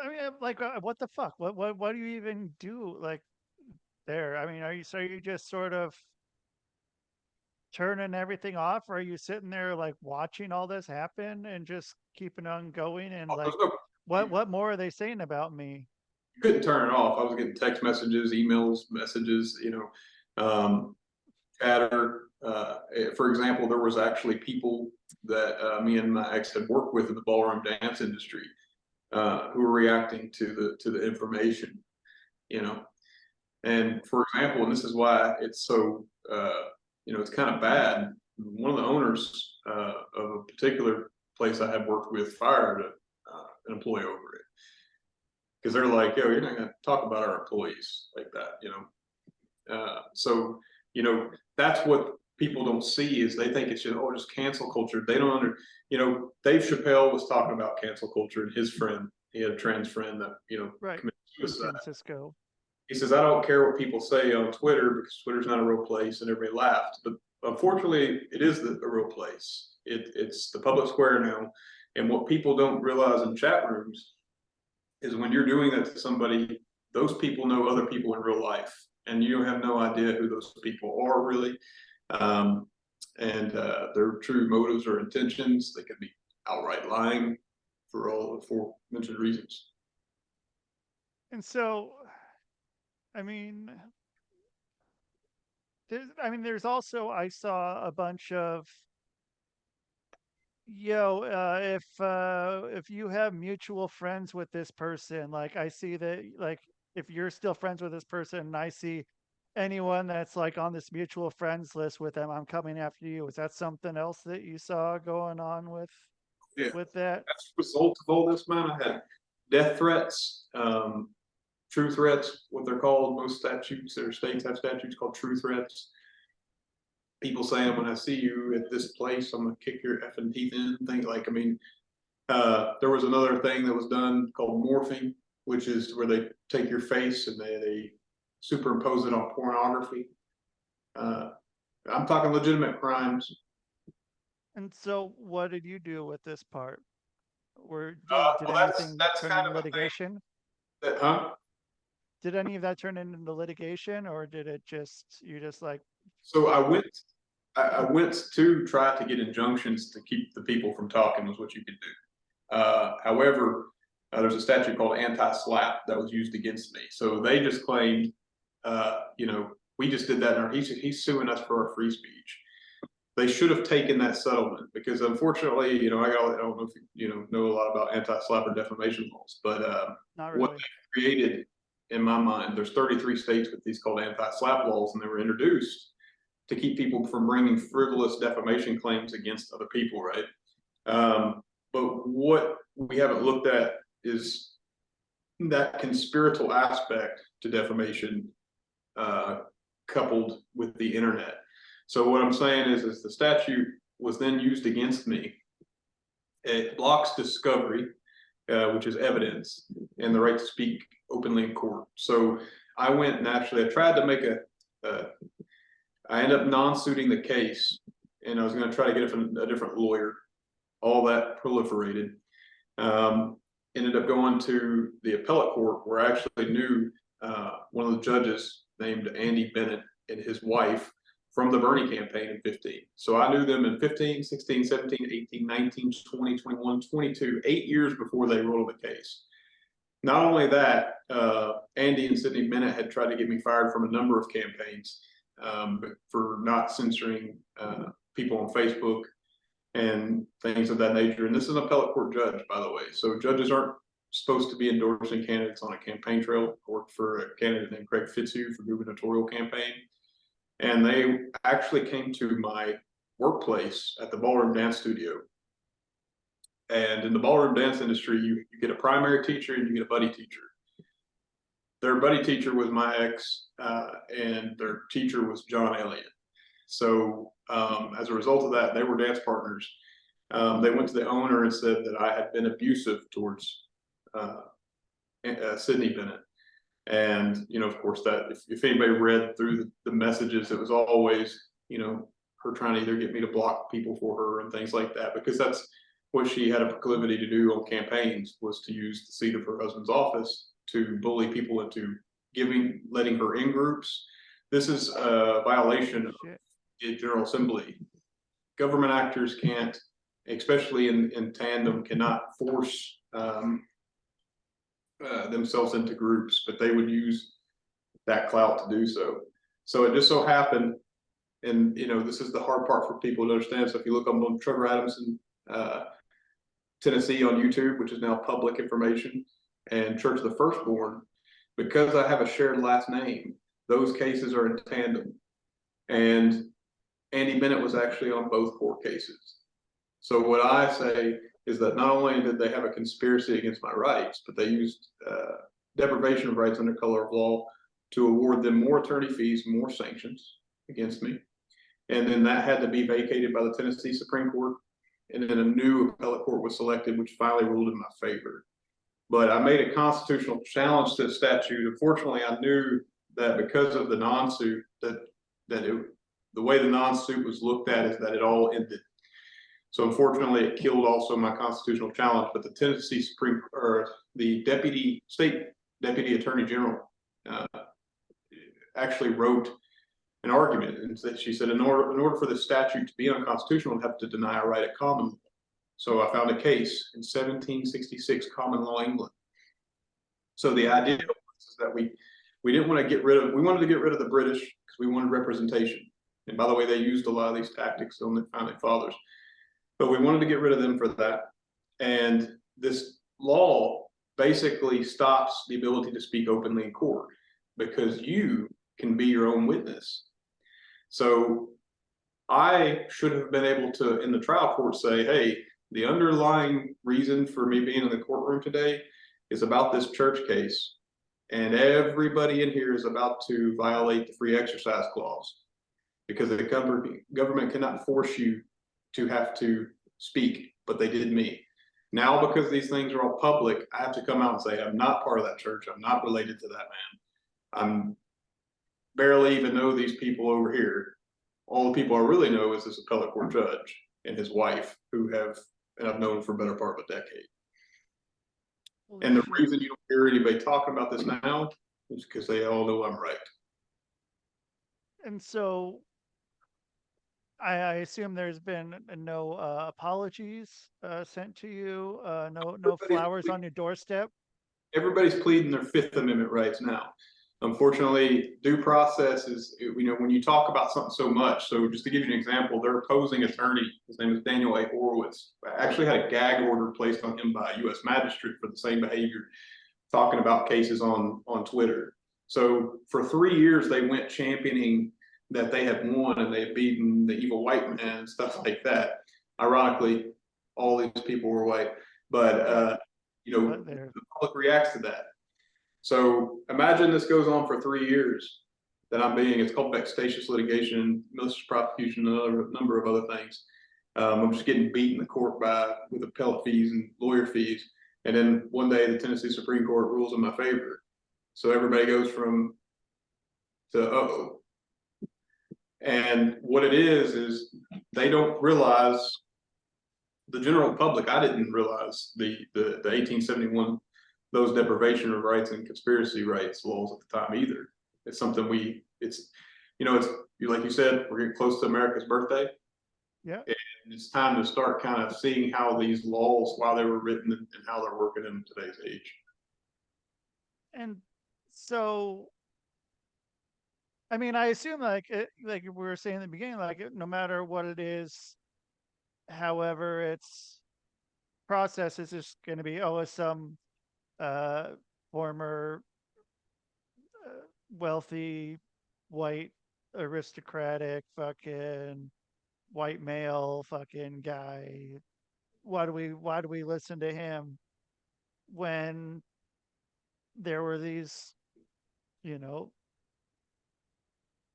I mean, like, what the fuck? What do you even do? Like, there? I mean, are you just sort of turning everything off, or are you sitting there like watching all this happen and just keeping on going? And like, what more are they saying about me? You couldn't turn it off. I was getting text messages, emails, messages, chatter. For example, there was actually people that me and my ex had worked with in the ballroom dance industry who were reacting to the information, And for example, and this is why it's so, it's kind of bad. One of the owners of a particular place I had worked with fired an employee over it. Because they're like, yo, you're not going to talk about our employees like that, So, that's what people don't see is they think it's just cancel culture. They don't Dave Chappelle was talking about cancel culture, and his friend, he had a trans friend that, Right. committed suicide. Francisco. He says, I don't care what people say on Twitter because Twitter's not a real place, and everybody laughed. But unfortunately, it is a real place. It's the public square now. And what people don't realize in chat rooms is when you're doing that to somebody, those people know other people in real life, and you have no idea who those people are really, and their true motives or intentions. They could be outright lying for all the aforementioned reasons. And so, I mean, there's also, I saw a bunch of, if you have mutual friends with this person, like I see that, like if you're still friends with this person and I see anyone that's like on this mutual friends list with them, I'm coming after you. Is that something else that you saw going on with that? As a result of all this, man, I had death threats, true threats, what they're called. Most statutes or states have statutes called true threats. People saying, when I see you at this place, I'm gonna kick your effing teeth in. Things like, there was another thing that was done called morphing, which is where they take your face and they superimpose it on pornography. I'm talking legitimate crimes. And so, what did you do with this part? Did anything turn into litigation? Did any of that turn into litigation, or did it you just like? So I went to try to get injunctions to keep the people from talking, was what you could do. However, there's a statute called anti-slap that was used against me. So they just claimed, we just did that, and he's suing us for our free speech. They should have taken that settlement because, unfortunately, I don't know if you know a lot about anti-slap or defamation laws, but Not really. What they created, in my mind, there's 33 states with these called anti-slap laws, and they were introduced to keep people from bringing frivolous defamation claims against other people, right? But what we haven't looked at is that conspiratorial aspect to defamation coupled with the internet. So what I'm saying is the statute was then used against me. It blocks discovery. which is evidence, and the right to speak openly in court. So I went and actually I tried to make I ended up non-suiting the case, and I was going to try to get it from a different lawyer. All that proliferated. Ended up going to the appellate court, where I actually knew one of the judges named Andy Bennett and his wife from the Bernie campaign in 15. So I knew them in 15, 16, 17, 18, 19, 20, 21, 22, 8 years before they rolled the case. Not only that, Andy and Sydney Bennett had tried to get me fired from a number of campaigns for not censoring people on Facebook and things of that nature. And this is an appellate court judge, by the way. So judges aren't supposed to be endorsing candidates on a campaign trail. I worked for a candidate named Craig Fitzhugh for gubernatorial campaign. And they actually came to my workplace at the ballroom dance studio. And in the ballroom dance industry, you get a primary teacher and you get a buddy teacher. Their buddy teacher was my ex, and their teacher was John Elliott. So as a result of that, they were dance partners. They went to the owner and said that I had been abusive towards Sydney Bennett. And, you know, of course, that if anybody read through the messages, it was always, you know, her trying to either get me to block people for her and things like that, because that's what she had a proclivity to do on campaigns, was to use the seat of her husband's office to bully people into letting her in groups. This is a violation of the General Assembly. Government actors can't, especially in tandem, cannot force themselves into groups, but they would use that clout to do so. So it just so happened, and you know, this is the hard part for people to understand. So if you look up on Trevor Adamson, Tennessee on YouTube, which is now public information, and Church of the Firstborn, because I have a shared last name, those cases are in tandem. And Andy Bennett was actually on both court cases. So what I say is that not only did they have a conspiracy against my rights, but they used deprivation of rights under color of law to award them more attorney fees, more sanctions against me. And then that had to be vacated by the Tennessee Supreme Court. And then a new appellate court was selected, which finally ruled in my favor. But I made a constitutional challenge to the statute. Unfortunately, I knew that because of the non-suit, the way the non-suit was looked at is that it all ended. So unfortunately, it killed also my constitutional challenge. But the Tennessee the state deputy attorney general actually wrote an argument, and she said, in order for the statute to be unconstitutional, it'd have to deny a right at common law. So I found a case in 1766 common law England. So the idea was that we didn't want to get rid of, we wanted to get rid of the British because we wanted representation. And by the way, they used a lot of these tactics on the founding fathers, but we wanted to get rid of them for that. And this law basically stops the ability to speak openly in court, because you can be your own witness. So I should have been able to, in the trial court, say, hey, the underlying reason for me being in the courtroom today is about this church case. And everybody in here is about to violate the free exercise clause, because the government cannot force you to have to speak, but they did me. Now, because these things are all public, I have to come out and say, I'm not part of that church. I'm not related to that man. I'm barely even know these people over here. All the people I really know is this appellate court judge and his wife, and I've known for a better part of a decade. And the reason you don't hear anybody talking about this now is because they all know I'm right. And so I assume there's been no apologies sent to you, no flowers on your doorstep. Everybody's pleading their Fifth Amendment rights now. Unfortunately, due process is, you know, when you talk about something so much. So just to give you an example, their opposing attorney, his name is Daniel A. Horowitz, actually had a gag order placed on him by a U.S. magistrate for the same behavior, talking about cases on Twitter. So for 3 years, they went championing that they had won and they had beaten the evil white man and stuff like that. Ironically, all these people were white, but you know, the public reacts to that. So imagine this goes on for 3 years that it's called vexatious litigation, malicious prosecution, and a number of other things. I'm just getting beat in the court with appellate fees and lawyer fees. And then one day the Tennessee Supreme Court rules in my favor. So everybody goes from to uh-oh. And what it is they don't realize, the general public, I didn't realize the 1871, those deprivation of rights and conspiracy rights laws at the time either. It's something it's like you said, we're getting close to America's birthday. Yeah. And it's time to start kind of seeing how these laws, why they were written and how they're working in today's age. And so, I mean, I assume like we were saying in the beginning, like no matter what it is, however its process is just going to be, it's some former wealthy white aristocratic fucking white male fucking guy. Why do we listen to him when there were these,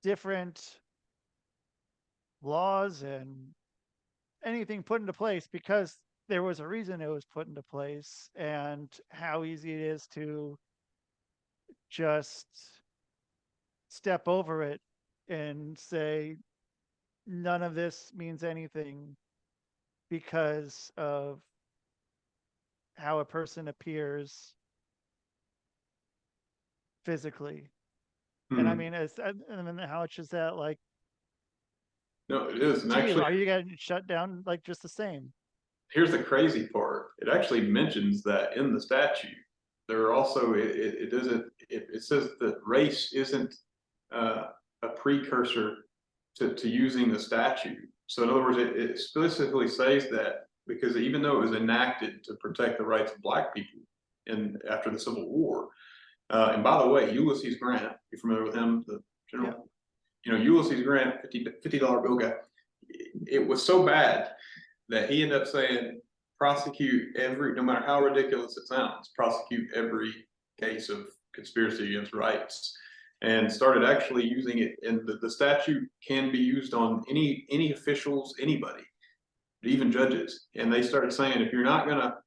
different laws and anything put into place because there was a reason it was put into place, and how easy it is to just step over it and say none of this means anything because of how a person appears physically. And I mean, how much is that like? No, it is. And geez, actually, are you getting shut down like just the same? Here's the crazy part. It actually mentions that in the statute. There are also, it says that race isn't a precursor to using the statute. So in other words, it specifically says that because even though it was enacted to protect the rights of Black people after the Civil War, and by the way, Ulysses Grant, you familiar with him, the general? Yeah. Ulysses Grant, $50 bill guy. It was so bad that he ended up saying, prosecute no matter how ridiculous it sounds, prosecute every case of conspiracy against rights, and started actually using it. And the statute can be used on any officials, anybody, even judges. And they started saying, if you're not going to,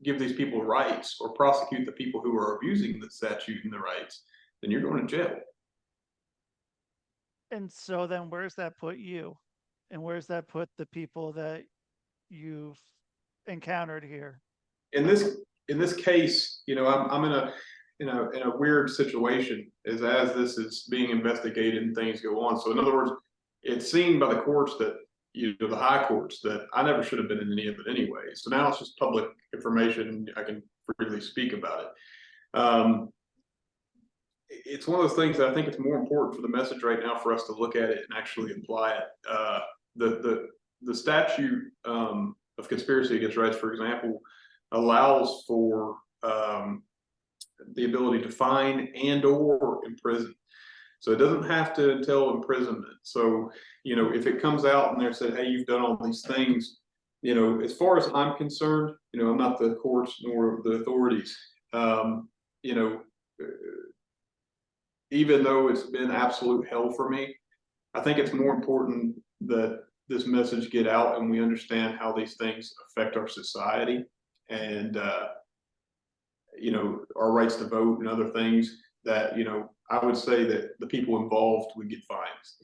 give these people rights or prosecute the people who are abusing the statute and the rights, then you're going to jail. And so then where's that put you? And where's that put the people that you've encountered here? In this case, I'm in a weird situation as this is being investigated and things go on. So in other words, it's seen by the courts that the high courts that I never should have been in any of it anyway. So now it's just public information. I can freely speak about it. It's one of those things that I think it's more important for the message right now for us to look at it and actually apply it. The statute of conspiracy against rights, for example, allows for the ability to fine and or imprison. So it doesn't have to entail imprisonment. So, if it comes out and they're said, hey, you've done all these things, as far as I'm concerned, I'm not the courts nor the authorities, even though it's been absolute hell for me, I think it's more important that this message get out and we understand how these things affect our society and, our rights to vote and other things that, I would say that the people involved would get fines.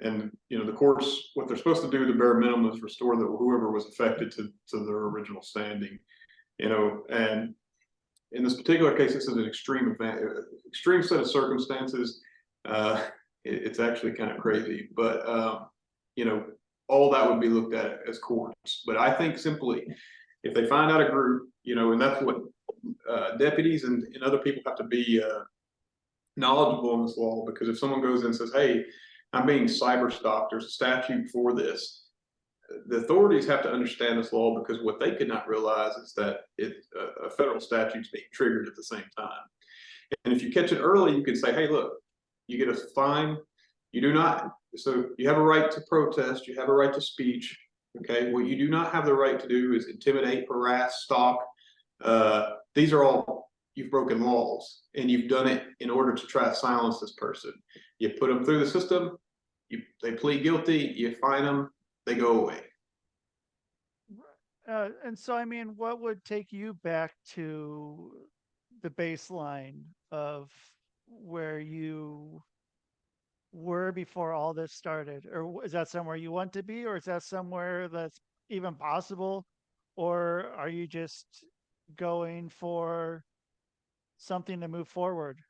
And, the courts, what they're supposed to do, the bare minimum is restore whoever was affected to their original standing, and in this particular case, this is an extreme set of circumstances. It's actually kind of crazy, but, all that would be looked at as courts. But I think simply, if they find out a group, and that's what deputies and other people have to be knowledgeable in this law, because if someone goes in and says, hey, I'm being cyberstopped, there's a statute for this, the authorities have to understand this law, because what they could not realize is that a federal statute is being triggered at the same time. And if you catch it early, you can say, hey, look, you get a fine. You do not, so you have a right to protest, you have a right to speech. Okay, what you do not have the right to do is intimidate, harass, stalk. These are all, you've broken laws, and you've done it in order to try to silence this person. You put them through the system, they plead guilty, you fine them, they go away. And so, I mean, what would take you back to the baseline of where you were before all this started? Or is that somewhere you want to be, or is that somewhere that's even possible? Or are you just going for something to move forward?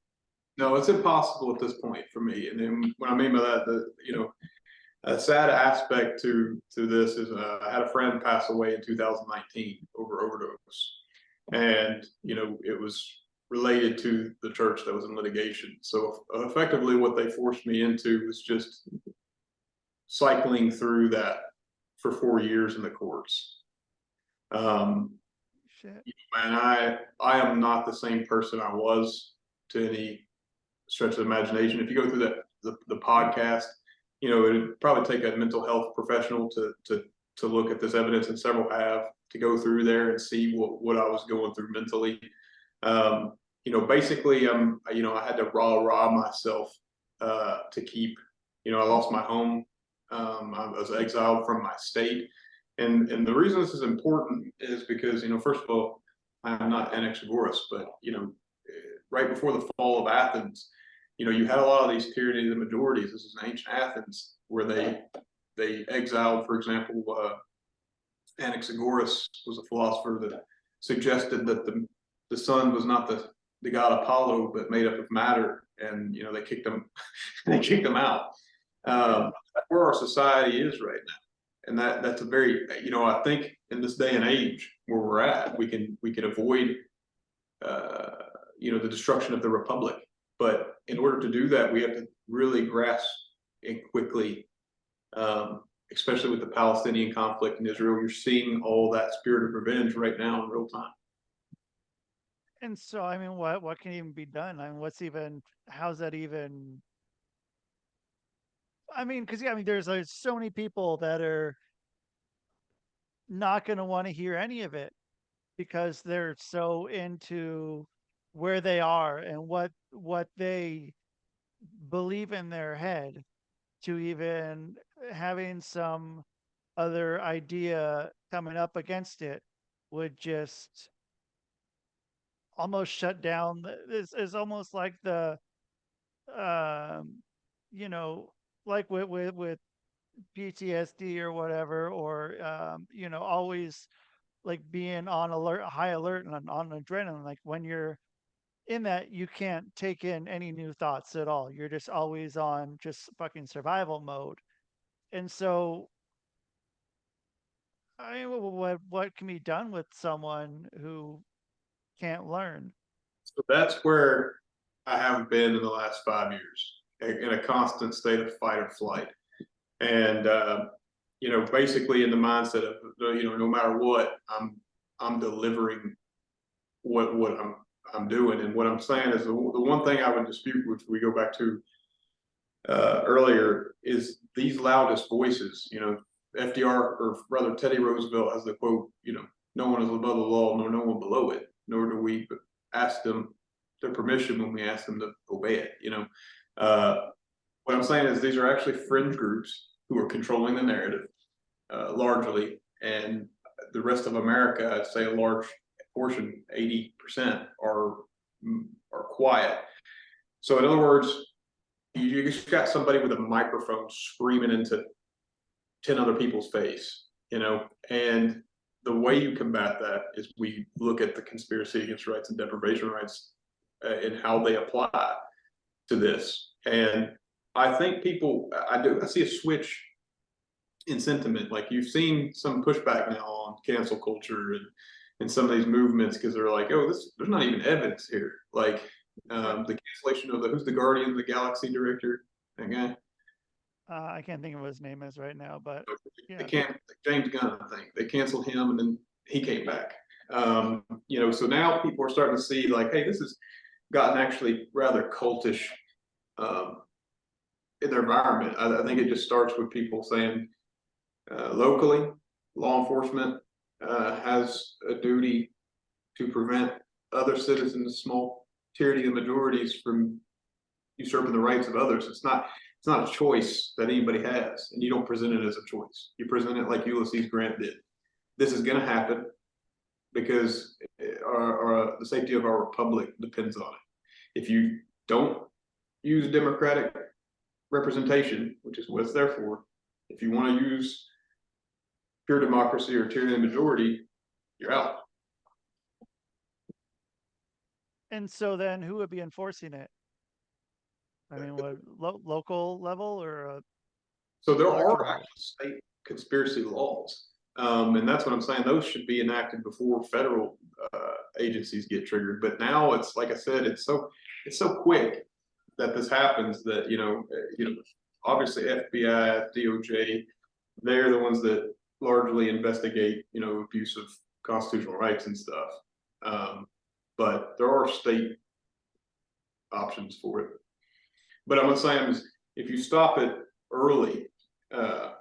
No, it's impossible at this point for me. And then what I mean by that, a sad aspect to this is I had a friend pass away in 2019 over overdose, and it was related to the church that was in litigation. So effectively, what they forced me into was just cycling through that for 4 years in the courts. Shit. And I am not the same person I was to any stretch of the imagination. If you go through the podcast, it'd probably take a mental health professional to look at this evidence, and several have, to go through there and see what I was going through mentally. Basically, I had to rah myself to keep. I lost my home. I was exiled from my state, and the reason this is important is because first of all, I'm not Anaxagoras, but right before the fall of Athens, you had a lot of these tyrannies of the majorities. This is ancient Athens, where they exiled, for example, Anaxagoras was a philosopher that suggested that the sun was not the god Apollo, but made up of matter, and they kicked them out. That's where our society is right now, and that's a very I think in this day and age where we're at, we can avoid the destruction of the republic. But in order to do that, we have to really grasp it quickly, especially with the Palestinian conflict in Israel. You're seeing all that spirit of revenge right now in real time. And so, I mean, what can even be done? I mean, how's that even? I mean, because there's so many people that are not going to want to hear any of it because they're so into where they are and what they believe in their head, to even having some other idea coming up against it would just almost shut down. This is almost like the you know like with PTSD or whatever, or always like being on alert, high alert, and on adrenaline. Like when you're in that, you can't take in any new thoughts at all. You're just always on just fucking survival mode. And so, I mean, what can be done with someone who can't learn? So that's where I have been in the last 5 years, in a constant state of fight or flight. And basically in the mindset of no matter what, I'm delivering what I'm doing. And what I'm saying is the one thing I would dispute, which we go back to earlier, is these loudest voices. FDR, or rather Teddy Roosevelt, has the quote, no one is above the law, nor no one below it, nor do we ask them their permission when we ask them to obey it. What I'm saying is these are actually fringe groups who are controlling the narrative largely, and the rest of America, I'd say a large portion, 80%, are quiet. So in other words, you just got somebody with a microphone screaming into 10 other people's face, and the way you combat that is we look at the conspiracy against rights and deprivation rights and how they apply to this. And I think I see a switch in sentiment. Like you've seen some pushback now on cancel culture and some of these movements, because they're like, oh, there's not even evidence here. Like the cancellation of who's the Guardian of the Galaxy director? That guy? I can't think of what his name is right now, but yeah. They can't, James Gunn, I think. They canceled him and then he came back. So now people are starting to see like, hey, this has gotten actually rather cultish in their environment. I think it just starts with people saying locally, law enforcement has a duty to prevent other citizens, small tyranny of majorities, from usurping the rights of others. It's not a choice that anybody has, and you don't present it as a choice. You present it like Ulysses Grant did. this is going to happen because the safety of our republic depends on it. If you don't use democratic representation, which is what it's there for, if you want to use pure democracy or tyranny majority, you're out. And so then who would be enforcing it? I mean, what, local level or? So there are actually state conspiracy laws. And that's what I'm saying. Those should be enacted before federal agencies get triggered. But now it's, like I said, it's so quick that this happens that, obviously FBI, DOJ, they're the ones that largely investigate, abuse of constitutional rights and stuff. But there are state options for it. But I'm saying is if you stop it early, the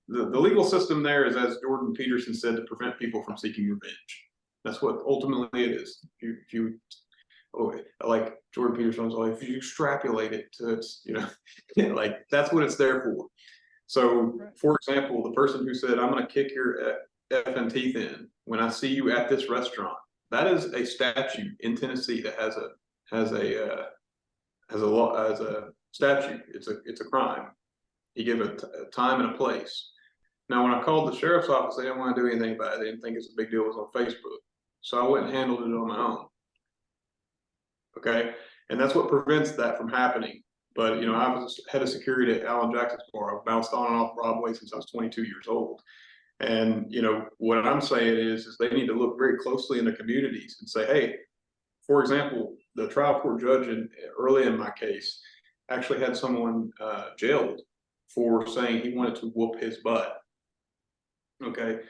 legal system there is, as Jordan Peterson said, to prevent people from seeking revenge. That's what ultimately it is. If you like Jordan Peterson was like, if you extrapolate it to its, like that's what it's there for. So, for example, the person who said, "I'm going to kick your effing teeth in when I see you at this restaurant," that is a statute in Tennessee that has a statute. It's a crime. You give a time and a place. Now, when I called the sheriff's office, they didn't want to do anything about it. They didn't think it's a big deal. It was on Facebook. So I went and handled it on my own. Okay. And that's what prevents that from happening. But, I was head of security at Alan Jackson's bar. I've bounced on and off Broadway since I was 22 years old. And, what I'm saying is they need to look very closely in the communities and say, hey, for example, the trial court judge early in my case actually had someone jailed for saying he wanted to whoop his butt. Okay.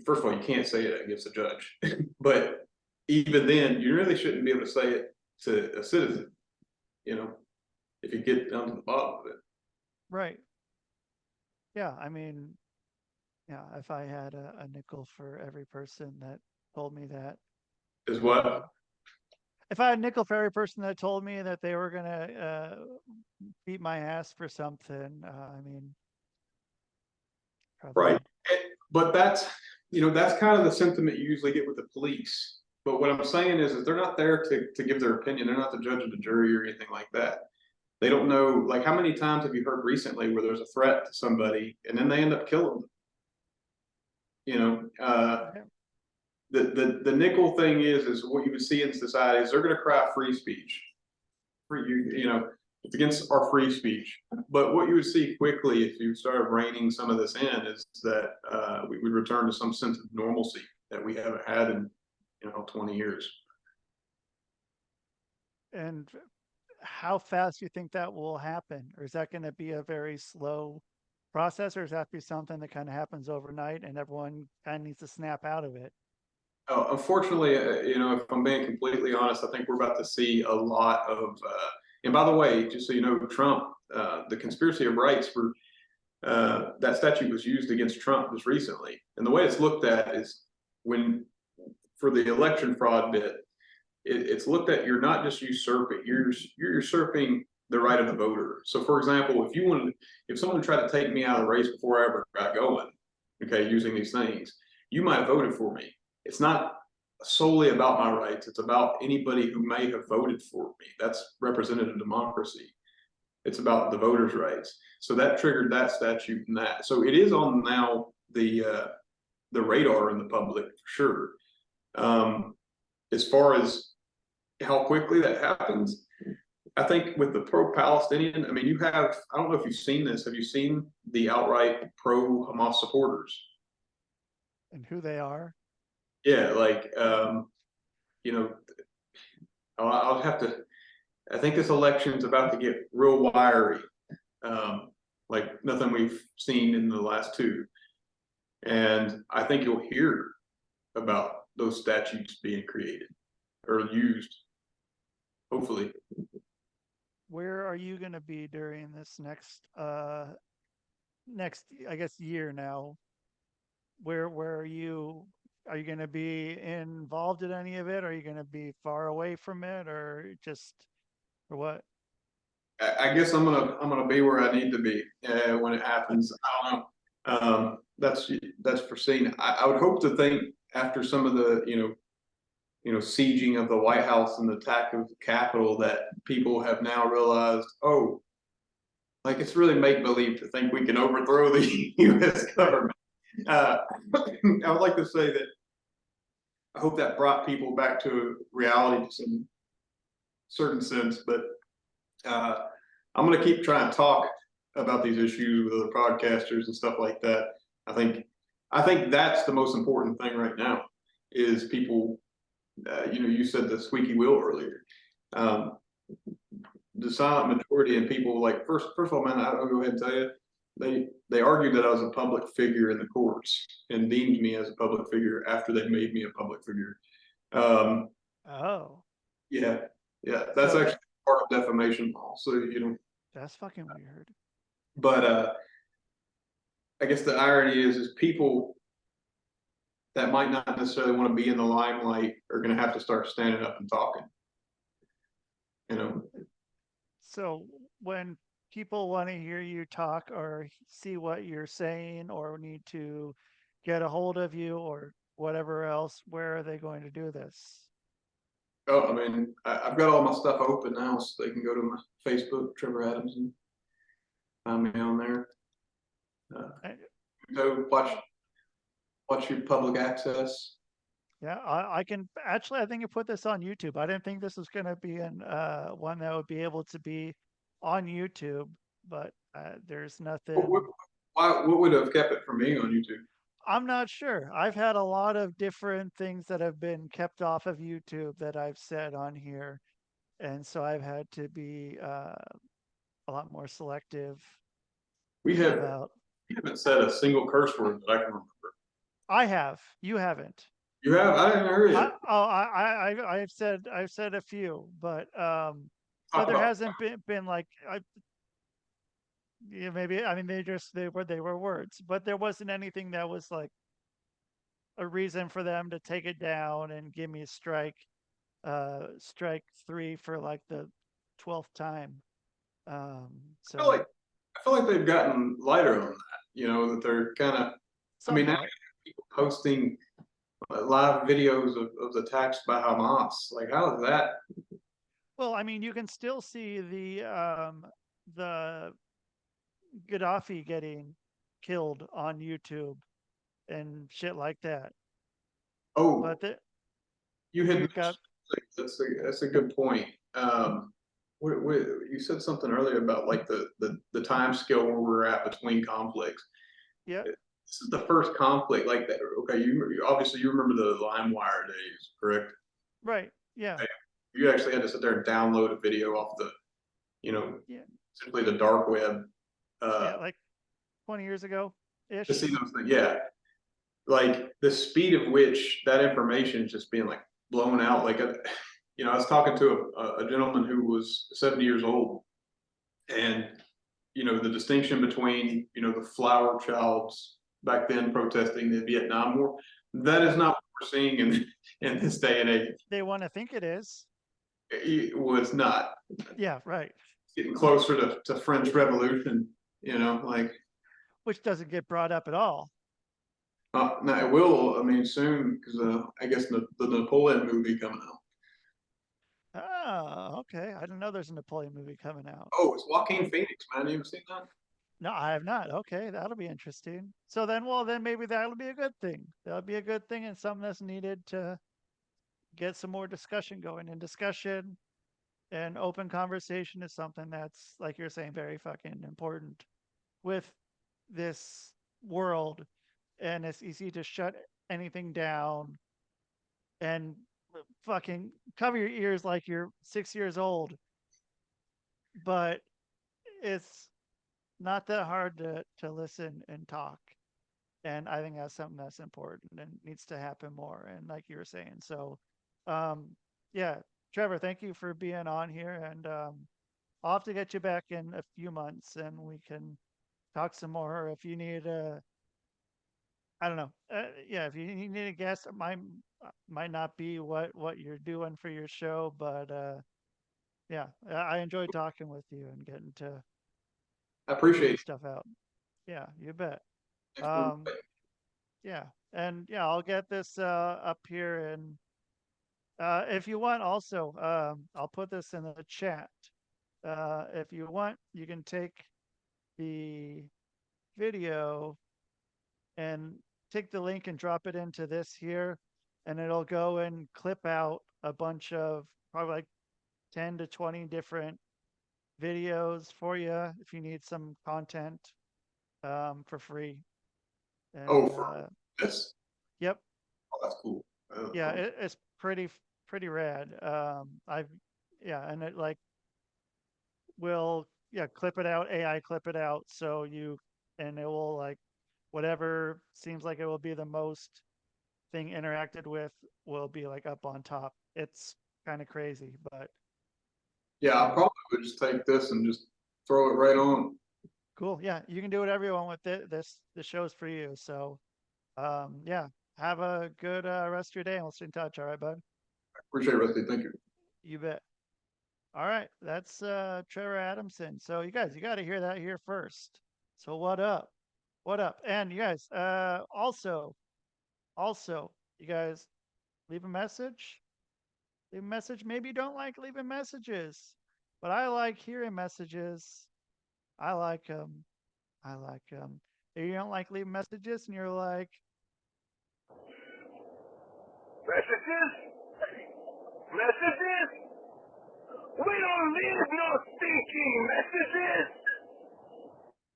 First of all, you can't say it against a judge, but even then, you really shouldn't be able to say it to a citizen, if you get down to the bottom of it. Right. Yeah. I mean, yeah, if I had a nickel for every person that told me that. Is what? If I had a nickel for every person that told me that they were going to beat my ass for something, I mean. Probably. Right. But that's kind of the sentiment you usually get with the police. But what I'm saying is they're not there to give their opinion. They're not the judge of the jury or anything like that. They don't know, like, how many times have you heard recently where there's a threat to somebody and then they end up killing them? The nickel thing is what you would see in society is they're going to cry free speech. It's against our free speech. But what you would see quickly if you started reining some of this in is that we would return to some sense of normalcy that we haven't had in 20 years. And how fast do you think that will happen? Or is that going to be a very slow process, or does that be something that kind of happens overnight and everyone kind of needs to snap out of it? Unfortunately, if I'm being completely honest, I think we're about to see a lot of, and by the way, just so you know, Trump, the conspiracy of rights for that statute was used against Trump just recently. And the way it's looked at is for the election fraud bit, it's looked at, you're not just usurping, you're usurping the right of the voter. So for example, if someone tried to take me out of the race before I ever got going, okay, using these things, you might have voted for me. It's not solely about my rights. It's about anybody who may have voted for me. That's representative democracy. It's about the voters' rights. So that triggered that statute and that. So it is on now the radar in the public for sure. As far as how quickly that happens, I think with the pro-Palestinian, I mean, I don't know if you've seen this. Have you seen the outright pro-Hamas supporters? And who they are? Yeah, like, I'll have to, I think this election's about to get real wiry, like nothing we've seen in the last two. And I think you'll hear about those statutes being created or used, hopefully. Where are you going to be during this next, I guess, year now? Where are you? Are you going to be involved in any of it? Are you going to be far away from it, or what? I guess I'm gonna be where I need to be when it happens. I don't know. That's foreseen. I would hope to think after some of the sieging of the White House and the attack of the Capitol that people have now realized, oh, like it's really make believe to think we can overthrow the U.S. government. I would like to say that I hope that brought people back to reality to some certain sense, but I'm going to keep trying to talk about these issues with other podcasters and stuff like that. I think that's the most important thing right now is people. You said the squeaky wheel earlier. The silent majority and people like first of all, man, I'll go ahead and tell you, they argued that I was a public figure in the courts and deemed me as a public figure after they made me a public figure. Oh, yeah, that's actually part of defamation law. So that's fucking weird. But I guess the irony is people that might not necessarily want to be in the limelight are going to have to start standing up and talking. So when people want to hear you talk or see what you're saying or need to get a hold of you or whatever else, where are they going to do this? Oh, I mean, I've got all my stuff open now, so they can go to my Facebook, Trevor Adamson. Find me on there. Go watch your public access. Yeah, I can actually. I think you put this on YouTube. I didn't think this was going to be one that would be able to be on YouTube, but there's nothing. What would have kept it from being on YouTube? I'm not sure. I've had a lot of different things that have been kept off of YouTube that I've said on here, and so I've had to be a lot more selective. We haven't said a single curse word that I can remember. I have. You haven't. You have? I didn't hear it. I've said a few, but there hasn't been like maybe, I mean, they were words, but there wasn't anything that was like a reason for them to take it down and give me a strike 3 for like the 12th time. So I feel like they've gotten lighter on that. That they're kind of. I mean, now people posting live videos of the attacks by Hamas. Like, how is that? Well, I mean, you can still see the Gaddafi getting killed on YouTube and shit like that. Oh, but you had got that's a good point. You said something earlier about like the time scale where we're at between conflicts. Yeah. This is the first conflict like that. Okay, you obviously you remember the LimeWire days, correct? Right. Yeah. You actually had to sit there and download a video off the, simply the dark web. Like 20 years ago ish. To see those things, yeah. Like the speed of which that information is just being like blown out. Like, I was talking to a gentleman who was 70 years old, and the distinction between the flower childs back then protesting the Vietnam War, that is not what we're seeing in this day and age. They want to think it is. It was not. Yeah, right. It's getting closer to French Revolution, like. Which doesn't get brought up at all. Now it will. I mean, soon because I guess the Napoleon movie coming out. Oh, okay. I didn't know there's a Napoleon movie coming out. Oh, it's Joaquin Phoenix, man. You ever seen that? No, I have not. Okay, that'll be interesting. So then maybe that'll be a good thing. That'll be a good thing and something that's needed to get some more discussion going. And discussion and open conversation is something that's, like you're saying, very fucking important with this world. And it's easy to shut anything down and fucking cover your ears like you're 6 years old. But it's not that hard to listen and talk. And I think that's something that's important and needs to happen more. And like you were saying, so Trevor, thank you for being on here. And I'll have to get you back in a few months and we can talk some more. If you need I don't know. If you need a guest, it might not be what you're doing for your show, but Yeah, I enjoyed talking with you and getting to I appreciate stuff out. Yeah, you bet. it. Yeah, and yeah, I'll get this up here, and if you want, also, I'll put this in the chat. If you want, you can take the video and take the link and drop it into this here, and it'll go and clip out a bunch of probably like 10 to 20 different videos for you if you need some content for free. And, Oh, for this? Yep. Oh, that's cool. Yeah, it's pretty rad. Yeah, and it like will clip it out, AI clip it out, so and it will like whatever seems like it will be the most thing interacted with will be like up on top. It's kind of crazy, but yeah, I probably would just take this and just throw it right on. cool. Yeah, you can do whatever you want with it. This show's for you. So yeah, have a good rest of your day, and we'll stay in touch. All right, bud. Appreciate it, Rusty. Thank you. You bet. All right, that's Trevor Adamson. So you guys, you got to hear that here first. So what up? What up? And you guys, also, you guys leave a message. Leave a message. Maybe you don't like leaving messages, but I like hearing messages. I like them. I like them. If you don't like leaving messages and you're like, messages? Messages? We don't leave no stinking messages!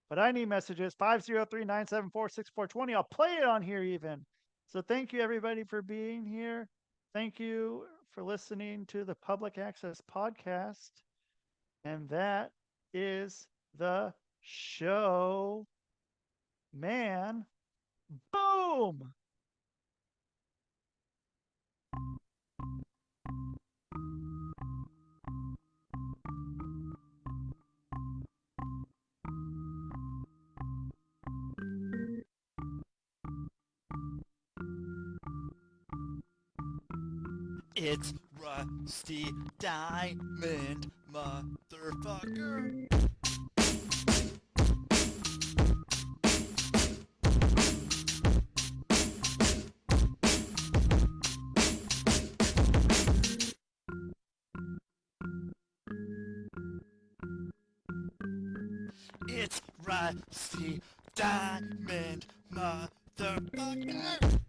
but I need messages, 503-974-6420. I'll play it on here even. So thank you everybody for being here. Thank you for listening to the Public Access Podcast. And that is the show. Man, boom! It's Rusty Diamond, motherfucker. It's Rusty Diamond, motherfucker.